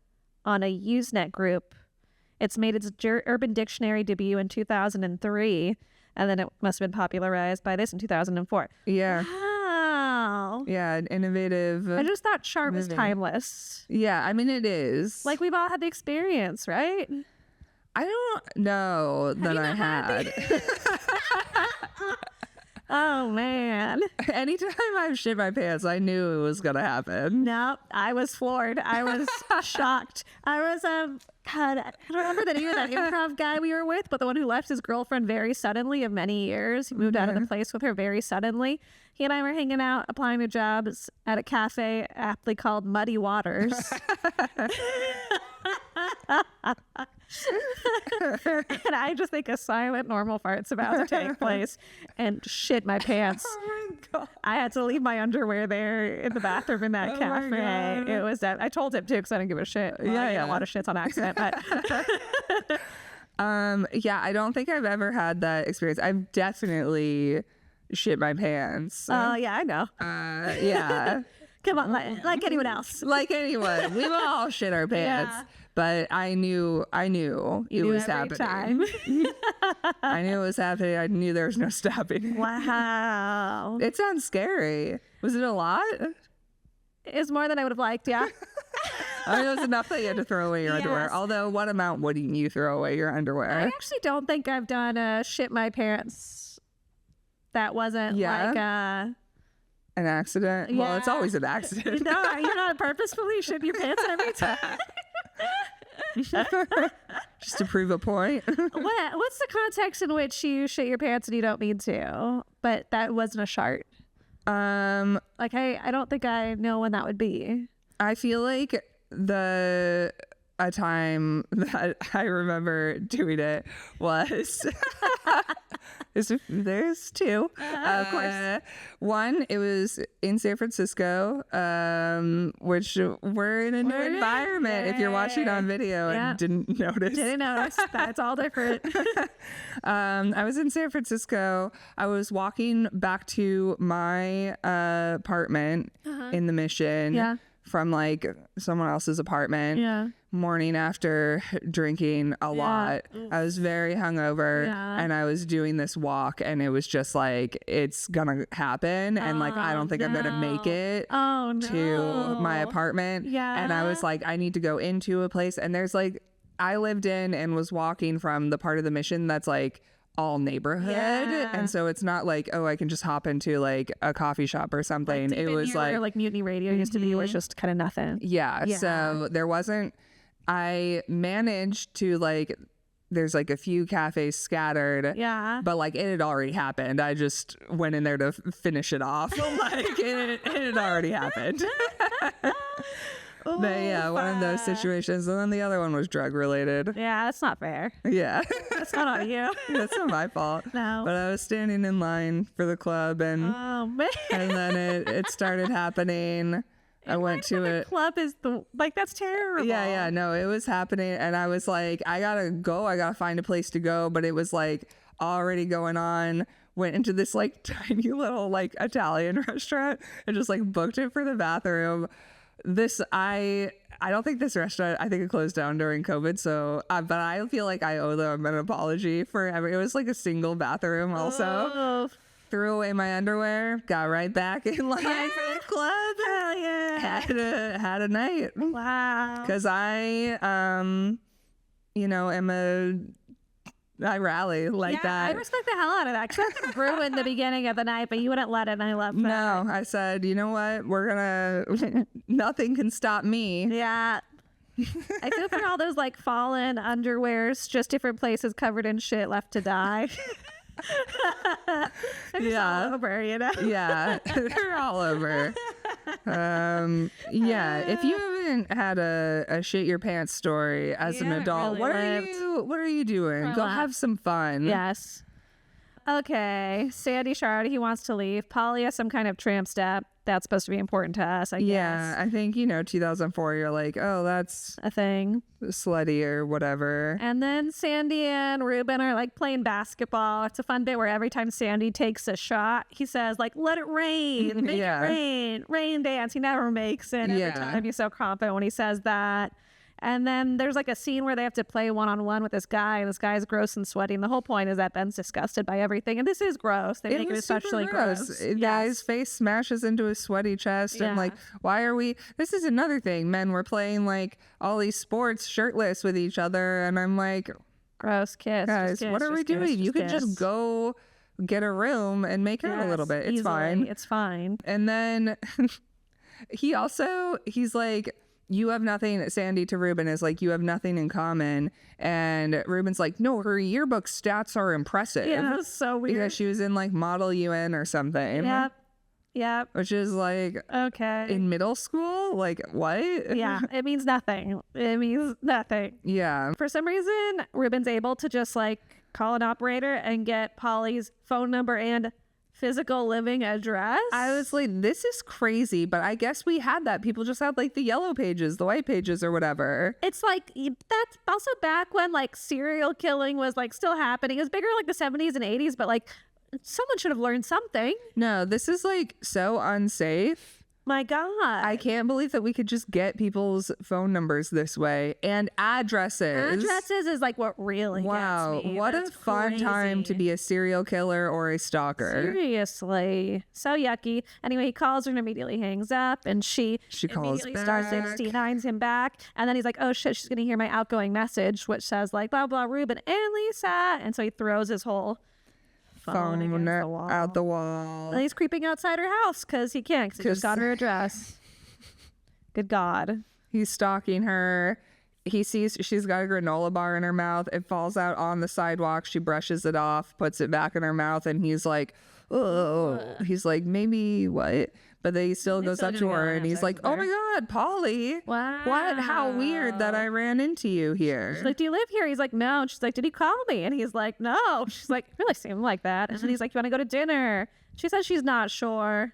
on a Usenet group. It's made its Urban Dictionary debut in 2003. And then it must have been popularized by this in 2004. Yeah. Wow. Yeah, an innovative. I just thought shart was timeless. Yeah, I mean, it is. Like, we've all had the experience, right? I don't know that I had. Oh, man. Anytime I've shit my pants, I knew it was going to happen. No, I was floored. I was shocked. I was, God, I don't remember the name of that improv guy we were with, but the one who left his girlfriend very suddenly of many years. He moved out of the place with her very suddenly. He and I were hanging out, applying to jobs at a cafe aptly called Muddy Waters. And I just think a silent, normal fart's about to take place and shit my pants. Oh my God. I had to leave my underwear there in the bathroom in that cafe. It was that. I told him too because I didn't give a shit. Well, a lot of shits on accident, but yeah, I don't think I've ever had that experience. I've definitely shit my pants. oh yeah, I know. Yeah. Come on, like anyone else. Like anyone. We've all shit our pants. Yeah. But I knew it was happening. Time. I knew it was happening. I knew there was no stopping. Wow. It sounds scary. Was it a lot? It's more than I would have liked, yeah. I mean, it was enough that you had to throw away your underwear. Although, what amount wouldn't you throw away your underwear? I actually don't think I've done a shit my pants. That wasn't like an accident. Yeah. Well, it's always an accident. No, you're not purposefully shit your pants every time. Just to prove a point. What's the context in which you shit your pants and you don't mean to, but that wasn't a shart? Like I don't think I know when that would be. I feel like a time that I remember doing it was there's two, of course. One, it was in San Francisco, which we're in a new environment. If you're watching on video and didn't notice, that's all different. I was in San Francisco. I was walking back to my apartment in the Mission from like someone else's apartment. Morning after drinking a lot. I was very hungover and I was doing this walk and it was just like, it's gonna happen and like I don't think I'm gonna make it to my apartment. And I was like, I need to go into a place, and there's like, I lived in and was walking from the part of the Mission that's like all neighborhood, and so it's not like, oh, I can just hop into like a coffee shop or something. Like, it was like Mutiny Radio used to be, where it's just kind of nothing. So there wasn't. I managed to like, there's like a few cafes scattered, but like it had already happened. I just went in there to finish it off. Like it had already happened. But yeah, one of those situations. And then the other one was drug related. Yeah, that's not fair. Yeah. That's not on you. That's not my fault. No. But I was standing in line for the club and then it started happening. I went to it. Club is that's terrible. Yeah, no, it was happening, and I was like, I gotta go. I gotta find a place to go, but it was like already going on went into this like tiny little like Italian restaurant and just like booked it for the bathroom. I don't think this restaurant, I think it closed down during COVID. So, but I feel like I owe them an apology for it was like a single bathroom also. Oh, Threw away my underwear, got right back in line for the club. hell yeah. Had a night. Wow. Because I, I rally like that. I respect the hell out of that. Because that's ruined the beginning of the night, but you wouldn't let it, and I love that. No, I said, you know what? We're gonna, nothing can stop me. Yeah. I feel for all those like fallen underwears, just different places covered in shit left to die. Yeah. All over, you know? Yeah, they're all over. Yeah, if you haven't had a shit your pants story as an adult, really what are you doing? Go have some fun. Yes. Okay, Sandy Shard, he wants to leave. Polly has some kind of tramp step. That's supposed to be important to us, I Yeah, guess. I think, 2004, you're like, oh, that's A thing. slutty or whatever. And then Sandy and Reuben are like playing basketball. It's a fun bit where every time Sandy takes a shot, he says like, let it rain, make Yeah. it rain, rain dance. He never makes it. Every Yeah. time he's so confident when he says that. And then there's like a scene where they have to play one-on-one with this guy, and this guy's gross and sweaty. And the whole point is that Ben's disgusted by everything. And this is gross. They make it was super especially gross. The guy's face smashes into his sweaty chest. And Yeah. like, why are we? This is another thing. Men were playing like all these sports shirtless with each other. And I'm like, Gross. Kiss. guys, just kiss, what are we just kiss, doing? You could kiss. just go get a room and make out a little Yes, bit. It's easily. fine. It's fine. And then he's like, you have nothing. Sandy to Reuben is like, you have nothing in common. And Reuben's like, no, her yearbook stats are impressive. Yeah, it's so weird. Because she was in like Model UN or something. Yep. Yep. Which is like Okay. in middle school? Like what? Yeah, it means nothing. It means nothing. Yeah. For some reason, Reuben's able to just like call an operator and get Polly's phone number and physical living address. I was like, this is crazy, but I guess we had that. People just had like the yellow pages, the white pages or whatever. It's like that's also back when like serial killing was like still happening. It was bigger like the 70s and 80s, but like someone should have learned something. No, this is like so unsafe. My God. I can't believe that we could just get people's phone numbers this way and addresses. Addresses is like what really Wow, gets me. what That's a fun time to crazy. be a serial killer or a stalker. Seriously. So yucky. Anyway, he calls her and immediately hangs up, and she calls immediately starts back. 69s him back. And then he's like, oh shit, she's going to hear my outgoing message, which says like, blah, blah, Reuben and Lisa. And so he throws his whole phone against the wall. out the wall. And he's creeping outside her house because he can't, because he just got her address. Good God. He's stalking her. He sees she's got a granola bar in her mouth. It falls out on the sidewalk. She brushes it off, puts it back in her mouth, and he's like, oh. He's like, maybe what? But then he still goes still up to gonna go her and and have he's sex like, with oh her. my God, Polly. Wow. What? How weird that I ran into you here. She's like, do you live here? He's like, no. And she's like, did he call me? And he's like, no. She's like, really seemed like that. And then he's like, you want to go to dinner? She says she's not sure.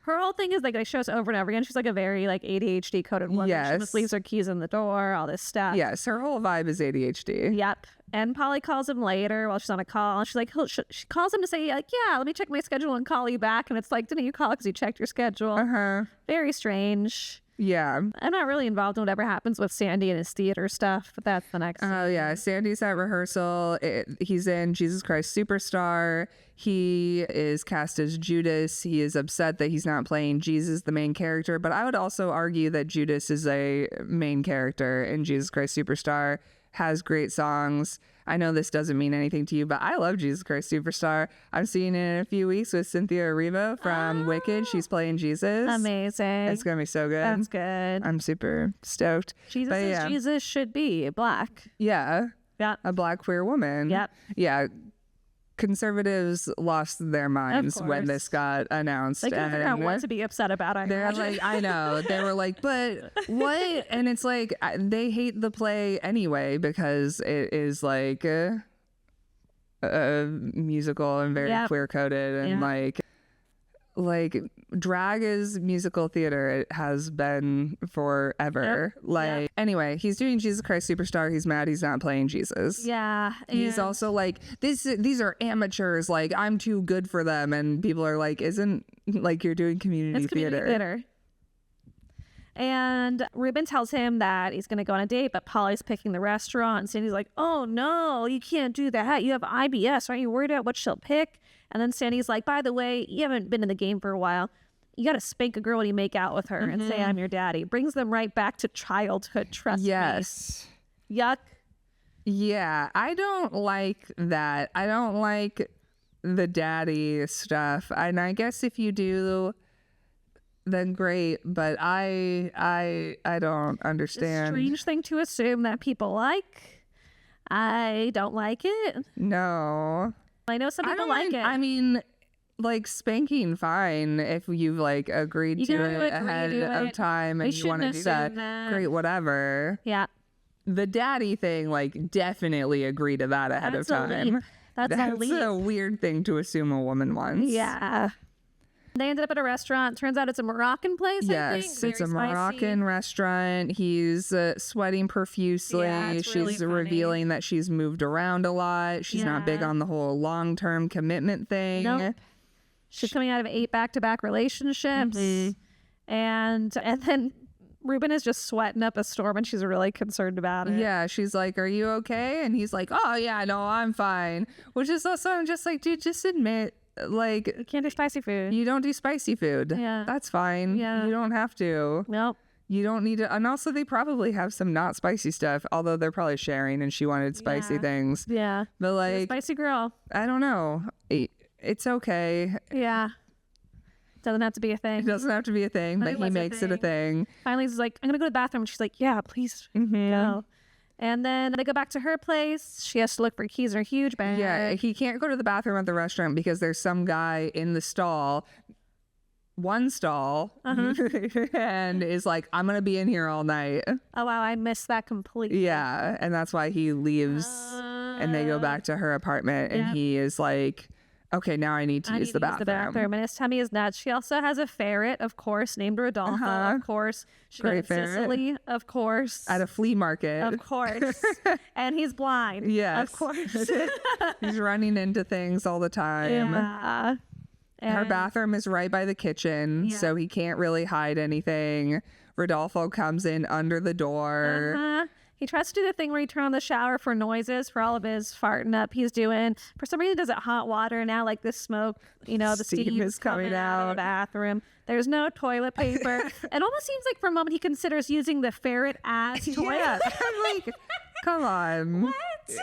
Her whole thing is like, they show us over and over again. She's like a very like ADHD coded woman. She Yes. just leaves her keys in the door, all this stuff. Yes, her whole vibe is ADHD. Yep. And Polly calls him later while she's on a call. She's like, she calls him to say like, yeah, let me check my schedule and call you back. And it's like, didn't you call because you checked your schedule? Uh-huh. Very strange. Yeah. I'm not really involved in whatever happens with Sandy and his theater stuff, but that's the next. Oh, yeah. Sandy's at rehearsal. He's in Jesus Christ Superstar. He is cast as Judas. He is upset that he's not playing Jesus, the main character. But I would also argue that Judas is a main character in Jesus Christ Superstar, has great songs. I know this doesn't mean anything to you, but I love Jesus Christ Superstar. I'm seeing it in a few weeks with Cynthia Erivo from Wicked. She's playing Jesus. Amazing. It's going to be so good. That's good. I'm super stoked. Jesus But as yeah. Jesus should be black. Yeah. Yep. A black queer woman. Yep. Yeah. Conservatives lost their minds when course. this got announced. They couldn't figure out and what to be upset about. I they're imagine. like, I know. They were like, but what? And it's like, they hate the play anyway because it is like a musical and very Yep. queer coded and Yeah. like drag is musical theater. It has been forever. Anyway, he's doing Jesus Christ Superstar. He's mad he's not playing Jesus. Yeah. He's also like, these are amateurs, like I'm too good for them, and people are like, isn't like you're doing community theater. And Reuben tells him that he's going to go on a date, but Polly's picking the restaurant. And Sandy's like, oh, no, you can't do that. You have IBS. Aren't you worried about what she'll pick? And then Sandy's like, by the way, you haven't been in the game for a while. You got to spank a girl when you make out with her and say, I'm your daddy. Brings them right back to childhood. Trust me. Yuck. Yeah, I don't like that. I don't like the daddy stuff. And I guess if you do, then great, but I don't understand. It's a strange thing to assume that people like. I don't like it. No. I know some people like it. I mean, like spanking, fine, if you've like agreed to it ahead of time and you want to do that. Great, whatever. Yeah. The daddy thing, like definitely agree to that ahead of time. That's a weird thing to assume a woman wants. Yeah. They ended up at a restaurant. Turns out it's a Moroccan place. Yes, it's a Moroccan restaurant. He's sweating profusely. Yeah, she's revealing that she's moved around a lot. She's not big on the whole long-term commitment thing. Nope. She's coming out of 8 back-to-back relationships. And then Reuben is just sweating up a storm, and she's really concerned about it. Yeah, she's like, are you okay? And he's like, oh, yeah, no, I'm fine. Which is also, I'm just like, dude, just admit. Like, you can't do spicy food. You don't do spicy food. Yeah. That's fine. Yeah. You don't have to. Nope. You don't need to. And also, they probably have some not spicy stuff, although they're probably sharing and she wanted spicy things. Yeah. But like, spicy girl. I don't know. It's okay. Yeah. Doesn't have to be a thing. It doesn't have to be a thing, but he makes it a thing. Finally, he's like, I'm going to go to the bathroom. And she's like, yeah, please go. And then they go back to her place. She has to look for keys in her huge bag. Yeah, he can't go to the bathroom at the restaurant because there's some guy in the stall, one stall, and is like, I'm going to be in here all night. Oh, wow, I missed that completely. Yeah, and that's why he leaves and they go back to her apartment and he is like, okay, now I need to use the bathroom. And his tummy is nuts. She also has a ferret, of course, named Rodolfo, of course. She goes to Sicily, of course. At a flea market. Of course. And he's blind. Yes. Of course. He's running into things all the time. Yeah. Her bathroom is right by the kitchen, so he can't really hide anything. Rodolfo comes in under the door. He tries to do the thing where he turns on the shower for noises for all of his farting up he's doing. For some reason, he does it hot water now, like this smoke, the steam is coming out of the bathroom. There's no toilet paper. It almost seems like for a moment he considers using the ferret as toilet. Yeah, I'm like, come on.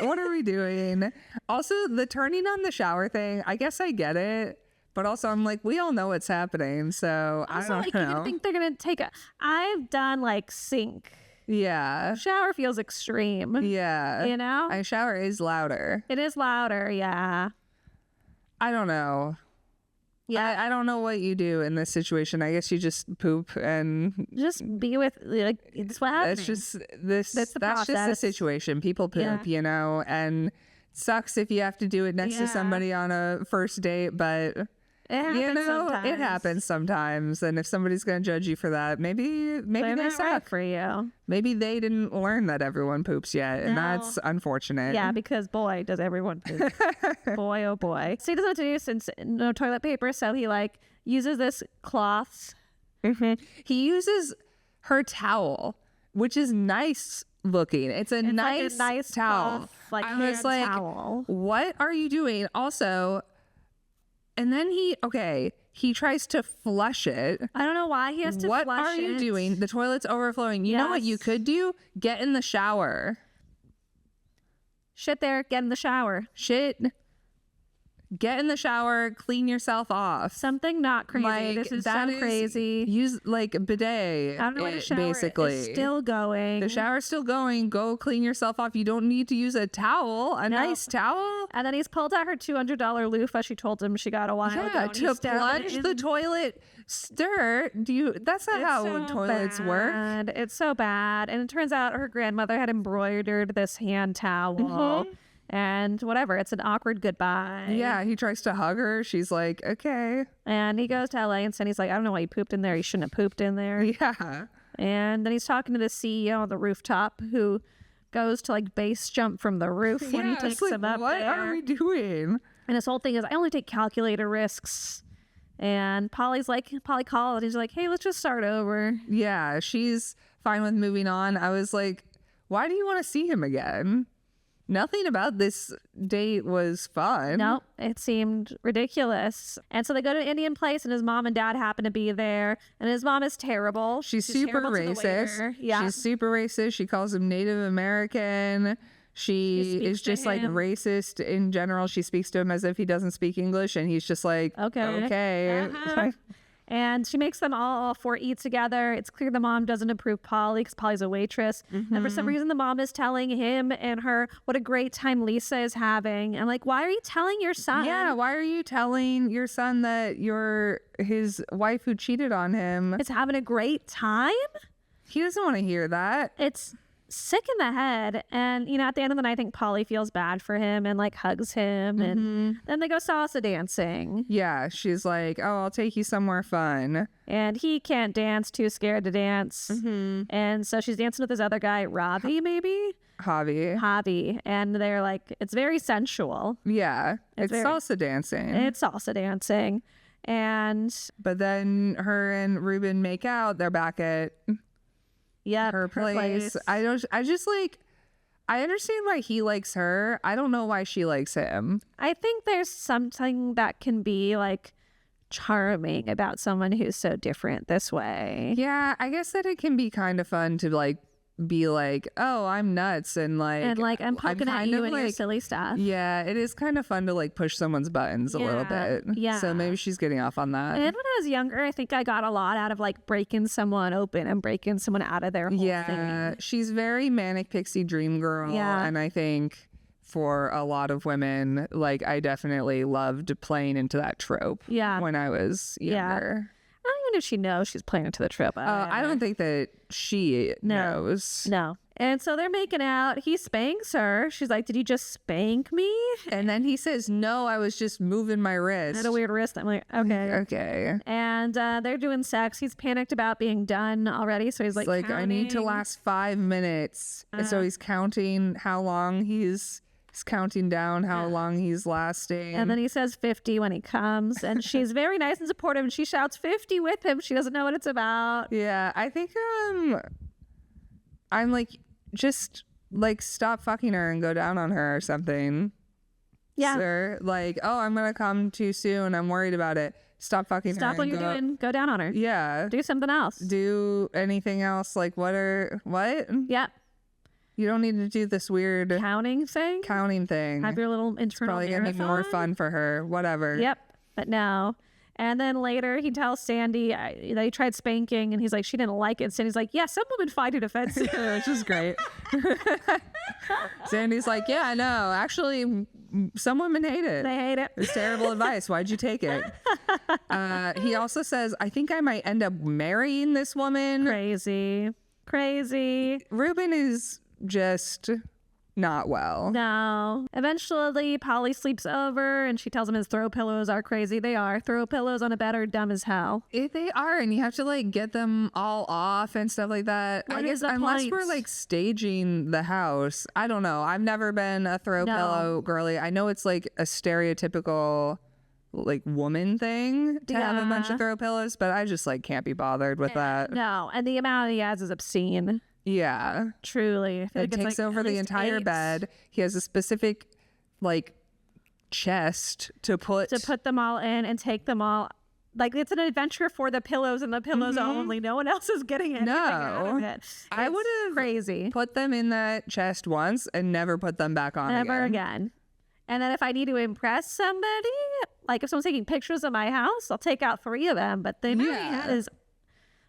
What are we doing? Also, the turning on the shower thing, I guess I get it. But also, I'm like, we all know what's happening, so I don't know. You think they're going to take I've done like sink. Yeah. Shower feels extreme. Yeah. A shower is louder. It is louder, yeah. I don't know. Yeah. I don't know what you do in this situation. I guess you just poop and just be with, like, it's what happens. That's just the situation. People poop, and it sucks if you have to do it next to somebody on a first date, but it happens sometimes. And if somebody's going to judge you for that, maybe they suck. Right for you. Maybe they didn't learn that everyone poops yet, and that's unfortunate. Yeah, because boy, does everyone poop. Boy, oh boy. So he doesn't know what to do since no toilet paper, so he uses this cloth. He uses her towel, which is nice looking. It's a nice towel. Cloth, I was like, towel. What are you doing? Also, and then he tries to flush it. I don't know why he has to flush it. What are you doing? The toilet's overflowing. You know what you could do? Get in the shower. Shit there. Get in the shower. Get in the shower, clean yourself off. Something not crazy. This is so crazy. Use bidet. I don't know why the shower is still going. The shower's still going. Go clean yourself off. You don't need to use a towel, nice towel. And then he's pulled out her $200 loofah she told him she got a while ago. To plunge the toilet stir. That's not how toilets work. It's so bad. And it turns out her grandmother had embroidered this hand towel. And whatever, it's an awkward goodbye. Yeah, he tries to hug her. She's like, okay. And he goes to LA and he's like, I don't know why you pooped in there. You shouldn't have pooped in there. Yeah. And then he's talking to the CEO on the rooftop who goes to like base jump from the roof when he takes him up what there. are we doing? And his whole thing is, I only take calculated risks. And Polly called and he's like, hey, let's just start over. Yeah, she's fine with moving on. I was like, why do you want to see him again? Nothing about this date was fun. No, it seemed ridiculous. And so they go to an Indian place and his mom and dad happen to be there. And his mom is terrible. She's super terrible to the waiter. racist. Yeah. She's super racist. She calls him Native American. She speaks is to just like him. racist in general. She speaks to him as if he doesn't speak English, and he's just like, okay. Uh-huh. And she makes them all four eat together. It's clear the mom doesn't approve Polly because Polly's a waitress. And for some reason, the mom is telling him and her what a great time Lisa is having. I'm like, why are you telling your son? Yeah, why are you telling your son that his wife who cheated on him? It's having a great time? He doesn't want to hear that. It's sick in the head. And, at the end of the night, I think Polly feels bad for him and like hugs him. And then they go salsa dancing. Yeah, she's like, oh, I'll take you somewhere fun. And he can't dance, too scared to dance. And so she's dancing with this other guy, Robbie, maybe? Javi. And they're like, it's very sensual. Yeah, it's very- salsa dancing. It's salsa dancing. And But then her and Reuben make out. They're back at her place. I understand why he likes her. I don't know why she likes him. I think there's something that can be like charming about someone who's so different this way. Yeah, I guess that it can be kind of fun to like be like, oh, I'm nuts, and I'm poking at kind you of and your like, silly stuff. yeah, it is kind of fun to like push someone's buttons a little bit. Yeah. So maybe she's getting off on that. And when I was younger, I think I got a lot out of like breaking someone open and breaking someone out of their whole thing. She's very manic pixie dream girl. Yeah. And I think for a lot of women, like I definitely loved playing into that trope Yeah. when I was younger. I don't even know if she knows she's playing into the trip. I don't think that she knows. No. And so they're making out. He spanks her. She's like, did you just spank me? And then he says, no, I was just moving my I wrist. had a weird wrist. I'm like, okay. Okay. And they're doing sex. He's panicked about being done already. So he's It's like, like, I need to counting. last 5 minutes. And so he's counting how long he's counting down how long he's lasting. And then he says 50 when he comes. And she's very nice and supportive. And she shouts 50 with him. She doesn't know what it's about. Yeah, I think I'm like, just like stop fucking her and go down on her or something. Yeah. Sir, like, oh, I'm gonna come too soon. I'm worried about it. Stop fucking her. Stop what and you're go- doing. Go down on her. Yeah. Do something else. Do anything else? Like, what? Yeah. You don't need to do this weird Counting thing. counting thing. Have your little It's internal probably gonna be more marathon. fun for her. Whatever. Yep. But no. And then later he tells Sandy that he tried spanking and he's like, she didn't like it. And Sandy's like, yeah, some women find it offensive. Which is great. Sandy's like, yeah, I know. Actually, some women hate it. They hate it. It's terrible advice. Why'd you take it? He also says, I think I might end up marrying this woman. Crazy. Reuben is just not well. No. Eventually, Polly sleeps over and she tells him his throw pillows are crazy. They are. Throw pillows on a bed are dumb as hell. They are, and you have to like get them all off and stuff like that. I What guess is the unless point? we're like staging the house. I don't know. I've never been a throw No. pillow girly. I know it's like a stereotypical like woman thing to have a bunch Yeah. of throw pillows, but I just like can't be bothered with that. No. And the amount he has is obscene. Yeah. Truly. I feel It like it's, takes like, over at the least entire 8 bed. He has a specific like chest to put them all in and take them all. Like it's an adventure for the pillows and the pillows only. No one else is getting anything out of No. it. I It's would've crazy. put them in that chest once and never put them back on Never again. And then if I need to impress somebody, like if someone's taking pictures of my house, I'll take out 3 of them. But the Yeah. is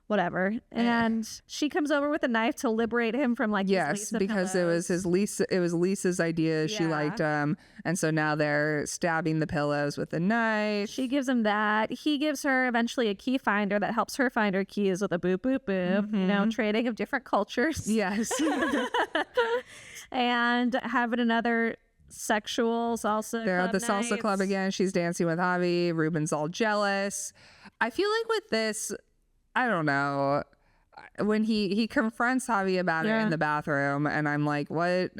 whatever. And she comes over with a knife to liberate him from like his Yes, Lisa because it was pillows. Lisa's idea. She Yeah. liked him, and so now they're stabbing the pillows with a knife. She gives him that. He gives her eventually a key finder that helps her find her keys with a boop, boop, boop. You know, trading of different cultures. Yes. And having another sexual salsa They're club at the salsa nights. club again. She's dancing with Javi. Ruben's all jealous. I feel like with this, I don't know. When he confronts Javi about it in the bathroom, and I'm like, what?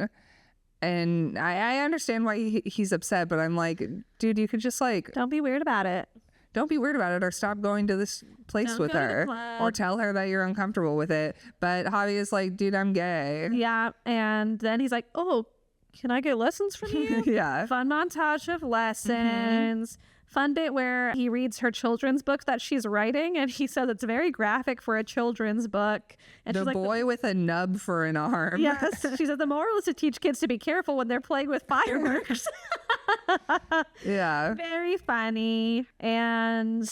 And I understand why he's upset, but I'm like, dude, you could just like, Don't be weird about it. don't be weird about it, or stop going to this place Don't with go to the her, club. or tell her that you're uncomfortable with it. But Javi is like, dude, I'm gay. Yeah, and then he's like, "Oh, can I get lessons from you?" Yeah. Fun montage of lessons. Fun bit where he reads her children's book that she's writing, and he says it's very graphic for a children's book. And The she's like, boy with a nub for an arm. yes, she said the moral is to teach kids to be careful when they're playing with fireworks. Yeah. Very funny. And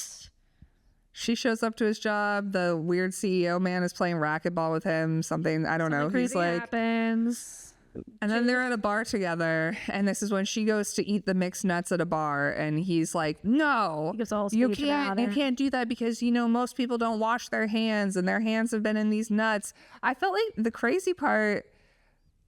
She shows up to his job. The weird CEO man is playing racquetball with him. Something, I don't know. He's crazy like, happens. and then they're at a bar together. And this is when she goes to eat the mixed nuts at a bar. And he's like, no, He gives a whole you speech about you it. can't do that because, you know, most people don't wash their hands and their hands have been in these nuts. I felt like the crazy part,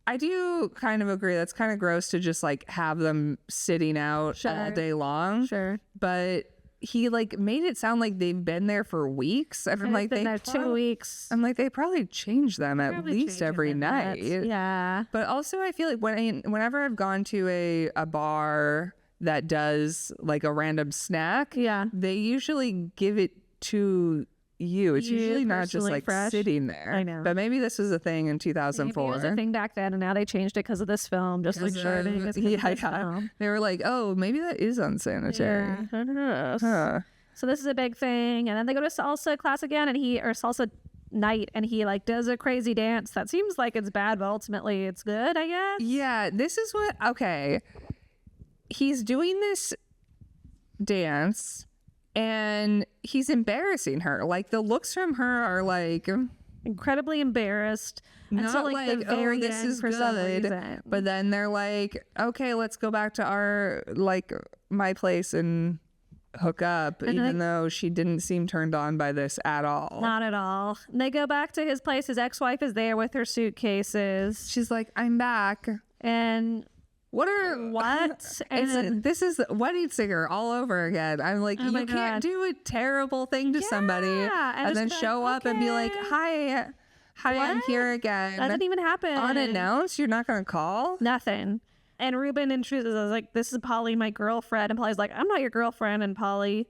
I do kind of agree. That's kind of gross to just like have them sitting out all day long. Sure. But he like made it sound like they've been there for weeks. And I'm like, Been they there 2 weeks. I'm like, they probably change them at Probably least change them every in night. nuts. Yeah. But also, I feel like whenever I've gone to a bar that does like a random snack, Yeah. they usually give it to you. It's You usually not just personally like fresh. sitting there. I know. But maybe this was a thing in Maybe it 2004. was a thing back then, and now they changed it because of this film, just like Sharting. is 'cause of this film. They were like, oh, maybe that is unsanitary. Yeah, I don't know. Huh. So this is a big thing, and then they go to salsa class again, and or salsa night, and he like does a crazy dance that seems like it's bad, but ultimately it's good, I guess. Yeah, this is what, okay. He's doing this dance and he's embarrassing her. Like the looks from her are like, Incredibly embarrassed. not until, like, the very oh, this end is for some good. reason. But then they're like, okay, let's go back to our, like, my place and hook up, even though she didn't seem turned on by this at all. Not at all. They go back to his place. His ex-wife is there with her suitcases, She's like, I'm back. and What are what? And then, this is the wedding singer all over again. I'm like, Oh my you God. can't do a terrible thing to somebody and and then just show go, up and be like, "Okay." hi, I'm What? here again. that didn't even happen. Unannounced? You're not gonna call? Nothing. And Reuben introduces us like, this is Polly, my girlfriend. And Polly's like, I'm not your girlfriend. And Polly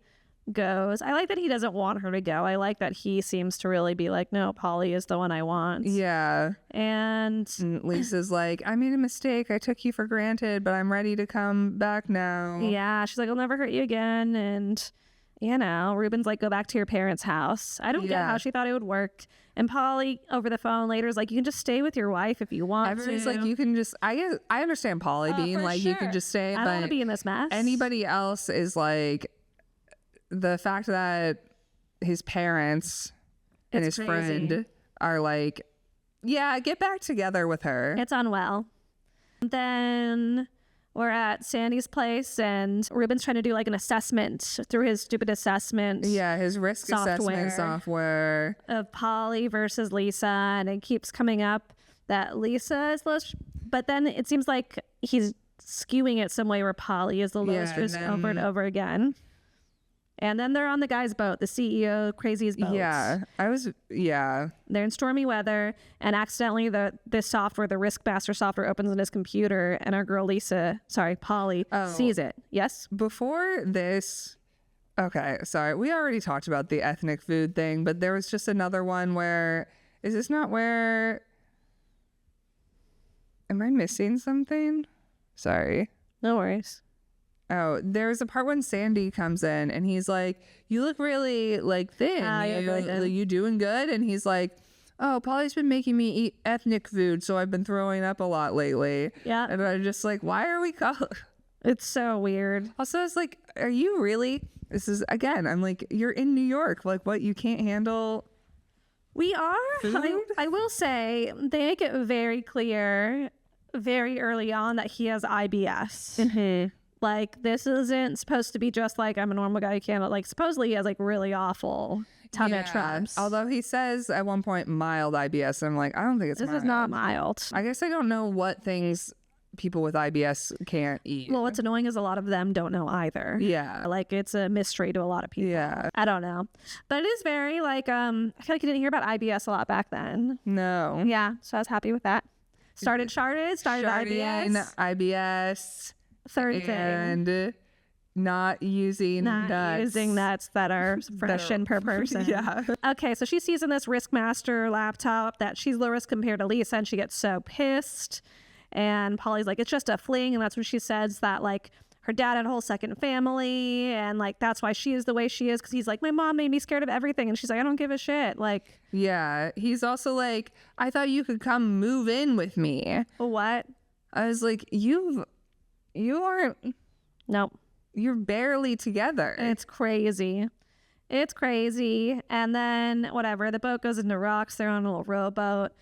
goes. I like that he doesn't want her to go. I like that he seems to really be like, no, Polly is the one I want. Yeah. And And Lisa's like, I made a mistake. I took you for granted, but I'm ready to come back now. yeah, she's like, I'll never hurt you again. And, you know, Reuben's like, go back to your parents' house. I don't get Yeah. how she thought it would work. And Polly over the phone later is like, you can just stay with your wife if you want Everybody's to. like, you can just, I understand Polly being for like, you sure. can just stay, I don't want to but be in this mess. anybody else is like, the fact that his parents and It's his crazy. friend are like, yeah, get back together with her. It's unwell. Then we're at Sandy's place, and Reuben's trying to do like an assessment through his stupid assessment Yeah, his risk assessment software. of Polly versus Lisa, and it keeps coming up that Lisa is less, but then it seems like he's skewing it some way where Polly is the lowest and risk then- over and over again. And then they're on the guy's boat, the CEO crazy's boat. Yeah, They're in stormy weather, and accidentally this software, the Riskmaster software, opens on his computer, and our girl Polly, sees it. Yes? Before this, okay, sorry, we already talked about the ethnic food thing, but there was just another one where, is this not where, am I missing something? Sorry. No worries. Oh, there's a part when Sandy comes in and he's like, you look really like thin. Yeah, really thin. You doing good? And he's like, oh, Polly's been making me eat ethnic food, so I've been throwing up a lot lately. Yeah. And I'm just like, why are we It's so weird. Also, it's like, are you really? This is, again, I'm like, you're in New York. Like, what? You can't handle We are. food? I will say, they make it very clear very early on that he has IBS. Mm-hmm. Like, this isn't supposed to be just like, I'm a normal guy who can't, like, supposedly he has like really awful tummy troubles. Although he says at one point mild IBS, I'm like, I don't think it's This mild. is not mild. I guess I don't know what things people with IBS can't eat. Well, what's annoying is a lot of them don't know either. Yeah. Like, it's a mystery to a lot of people. Yeah. I don't know. But it is very, like, I feel like you didn't hear about IBS a lot back then. No. Yeah, so I was happy with that. Started IBS. IBS. Third thing. And not using nuts that are fresh in per person. Yeah. Okay, so she sees in this Riskmaster laptop that she's low risk compared to Lisa, and she gets so pissed. And Polly's like, it's just a fling. And that's when she says that, like, her dad had a whole second family, and, like, that's why she is the way she is, because he's like, my mom made me scared of everything. And she's like, I don't give a shit. Like, yeah. He's also like, I thought you could come move in with me. what? I was like, you aren't. Nope. You're barely together. It's crazy. It's crazy. And then, whatever, the boat goes into rocks. They're on a little rowboat.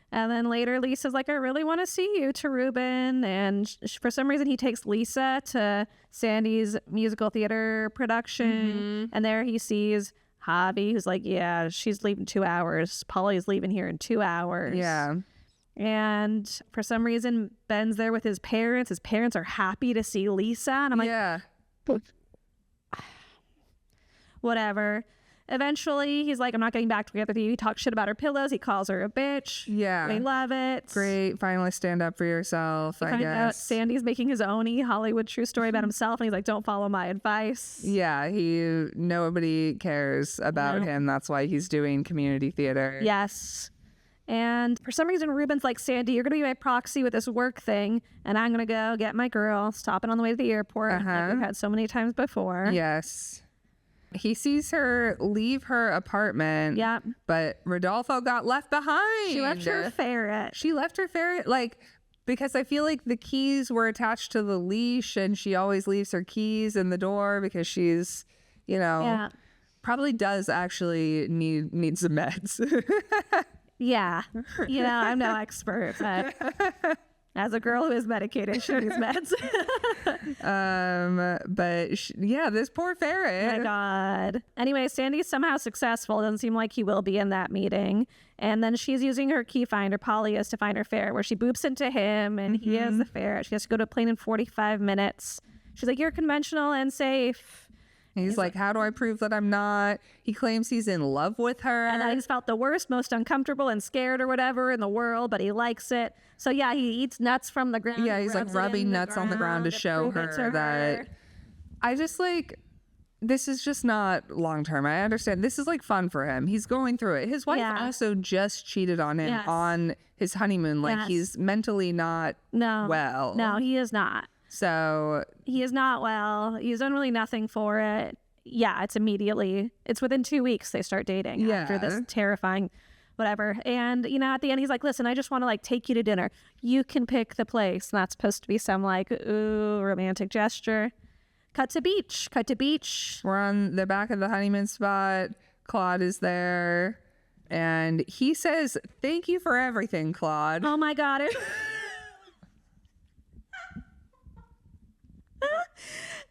And then later, Lisa's like, I really want to see you, to Reuben. And for some reason, he takes Lisa to Sandy's musical theater production. And there he sees Javi, who's like, yeah, she's leaving 2 hours. Polly's leaving here in 2 hours. Yeah. And for some reason, Ben's there with his parents. His parents are happy to see Lisa. And I'm like, yeah. Whatever. Eventually, he's like, I'm not getting back together with you. He talks shit about her pillows. He calls her a bitch. Yeah. They love it. Great. Finally stand up for yourself, I Find out guess. Sandy's making his own Hollywood true story about himself. And he's like, don't follow my advice. Yeah. Nobody cares about him. That's why he's doing community theater. Yes. And for some reason, Reuben's like, Sandy, you're going to be my proxy with this work thing. And I'm going to go get my girl, stopping on the way to the airport. Like we've had so many times before. Yes. He sees her leave her apartment. Yeah. But Rodolfo got left behind. She left her ferret. She left her ferret, like, because I feel like the keys were attached to the leash, and she always leaves her keys in the door because she's, probably does actually need some meds. Yeah. I'm no expert, but as a girl who is medicated, she needs meds. This poor ferret. Oh my God. Anyway, Sandy's somehow successful. Doesn't seem like he will be in that meeting. And then she's using her key finder, Polly is, to find her ferret, where she boops into him, and he is the ferret. She has to go to a plane in 45 minutes. She's like, you're conventional and safe. He's like, how do I prove that I'm not? He claims he's in love with her. And he's felt the worst, most uncomfortable and scared or whatever in the world, but he likes it. So yeah, he eats nuts from the ground. Yeah, he's like rubbing nuts on the ground to show her that. I just like, this is just not long term. I understand. This is like fun for him. He's going through it. His wife also just cheated on him on his honeymoon. Like he's mentally not well. No, he is not. So he is not well. He's done really nothing for it. Yeah, it's within 2 weeks they start dating after this terrifying whatever. And, at the end he's like, listen, I just want to like take you to dinner. You can pick the place. And that's supposed to be some like, ooh, romantic gesture. Cut to beach. We're on the back of the honeymoon spot. Claude is there. And he says, thank you for everything, Claude. Oh my God.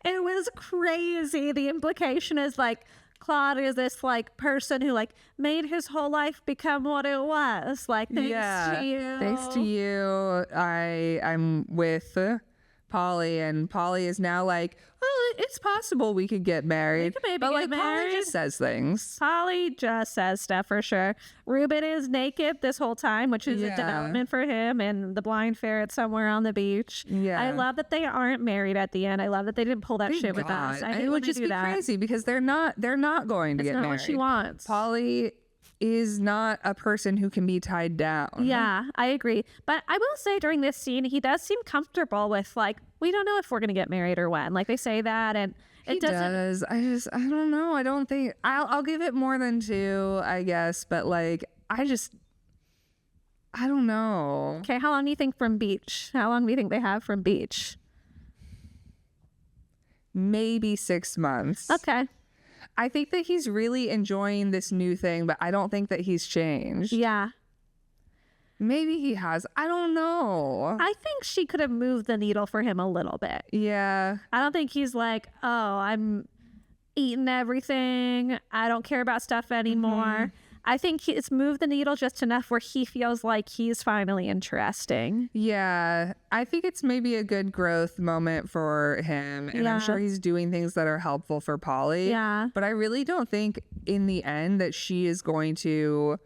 It was crazy. The implication is like Claude is this like person who like made his whole life become what it was. Like, thanks to you. Thanks to you. I'm with Polly, and Polly is now like, well, it's possible we could get married. But like, Polly just says things. Polly just says stuff for sure. Reuben is naked this whole time, which is a development for him, and the blind ferret somewhere on the beach. Yeah. I love that they aren't married at the end. I love that they didn't pull that shit with us. It would just be crazy because they're not going to get married. That's not what she wants. Polly is not a person who can be tied down. Yeah, I agree. But I will say during this scene, he does seem comfortable with like, we don't know if we're going to get married or when. Like they say that, and it doesn't. I don't know. I don't think I'll give it more than 2, I guess. But like, I don't know. Okay, how long do you think from beach? How long do you think they have from beach? Maybe 6 months. Okay. I think that he's really enjoying this new thing, but I don't think that he's changed. Yeah. Maybe he has. I don't know. I think she could have moved the needle for him a little bit. Yeah. I don't think he's like, oh, I'm eating everything. I don't care about stuff anymore. I think it's moved the needle just enough where he feels like he's finally interesting. Yeah, I think it's maybe a good growth moment for him. And I'm sure he's doing things that are helpful for Polly. Yeah. But I really don't think in the end that she is going to.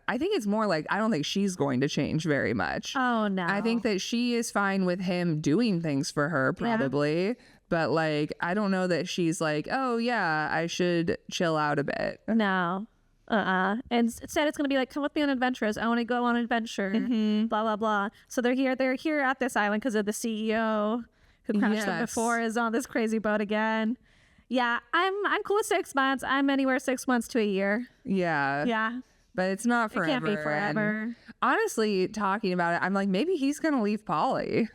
I think it's more like I don't think she's going to change very much. Oh, no. I think that she is fine with him doing things for her, probably. Yeah. But like, I don't know that she's like, oh, yeah, I should chill out a bit. No. And instead it's going to be like, come with me on adventures. I want to go on an adventure. Blah, blah, blah. So they're here at this island because of the CEO who crashed them before is on this crazy boat again. Yeah, I'm cool with 6 months. I'm anywhere 6 months to a year. Yeah. Yeah. But it's not forever. It can't be forever. And honestly, talking about it, I'm like, maybe he's going to leave Polly.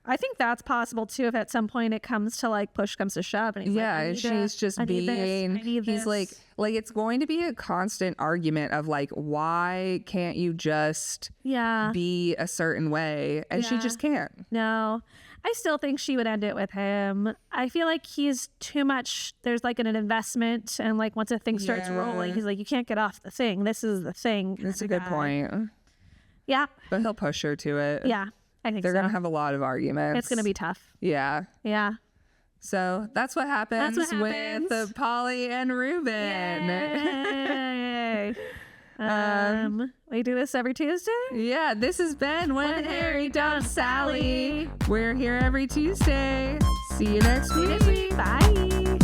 I think that's possible too. If at some point it comes to like push comes to shove, and he's like, she's just being. He's like it's going to be a constant argument of like, why can't you just be a certain way? And she just can't. No, I still think she would end it with him. I feel like he's too much. There's like an investment, and like once a thing starts rolling, he's like, you can't get off the thing. This is the thing. That's a good point. Yeah, but he'll push her to it. Yeah. I think they're going to have a lot of arguments. It's going to be tough. Yeah. Yeah. So that's what happens, with the Polly and Reuben. Yay. We do this every Tuesday? Yeah, this has been When Harry Dumped Sally. We're here every Tuesday. See you next week. Bye.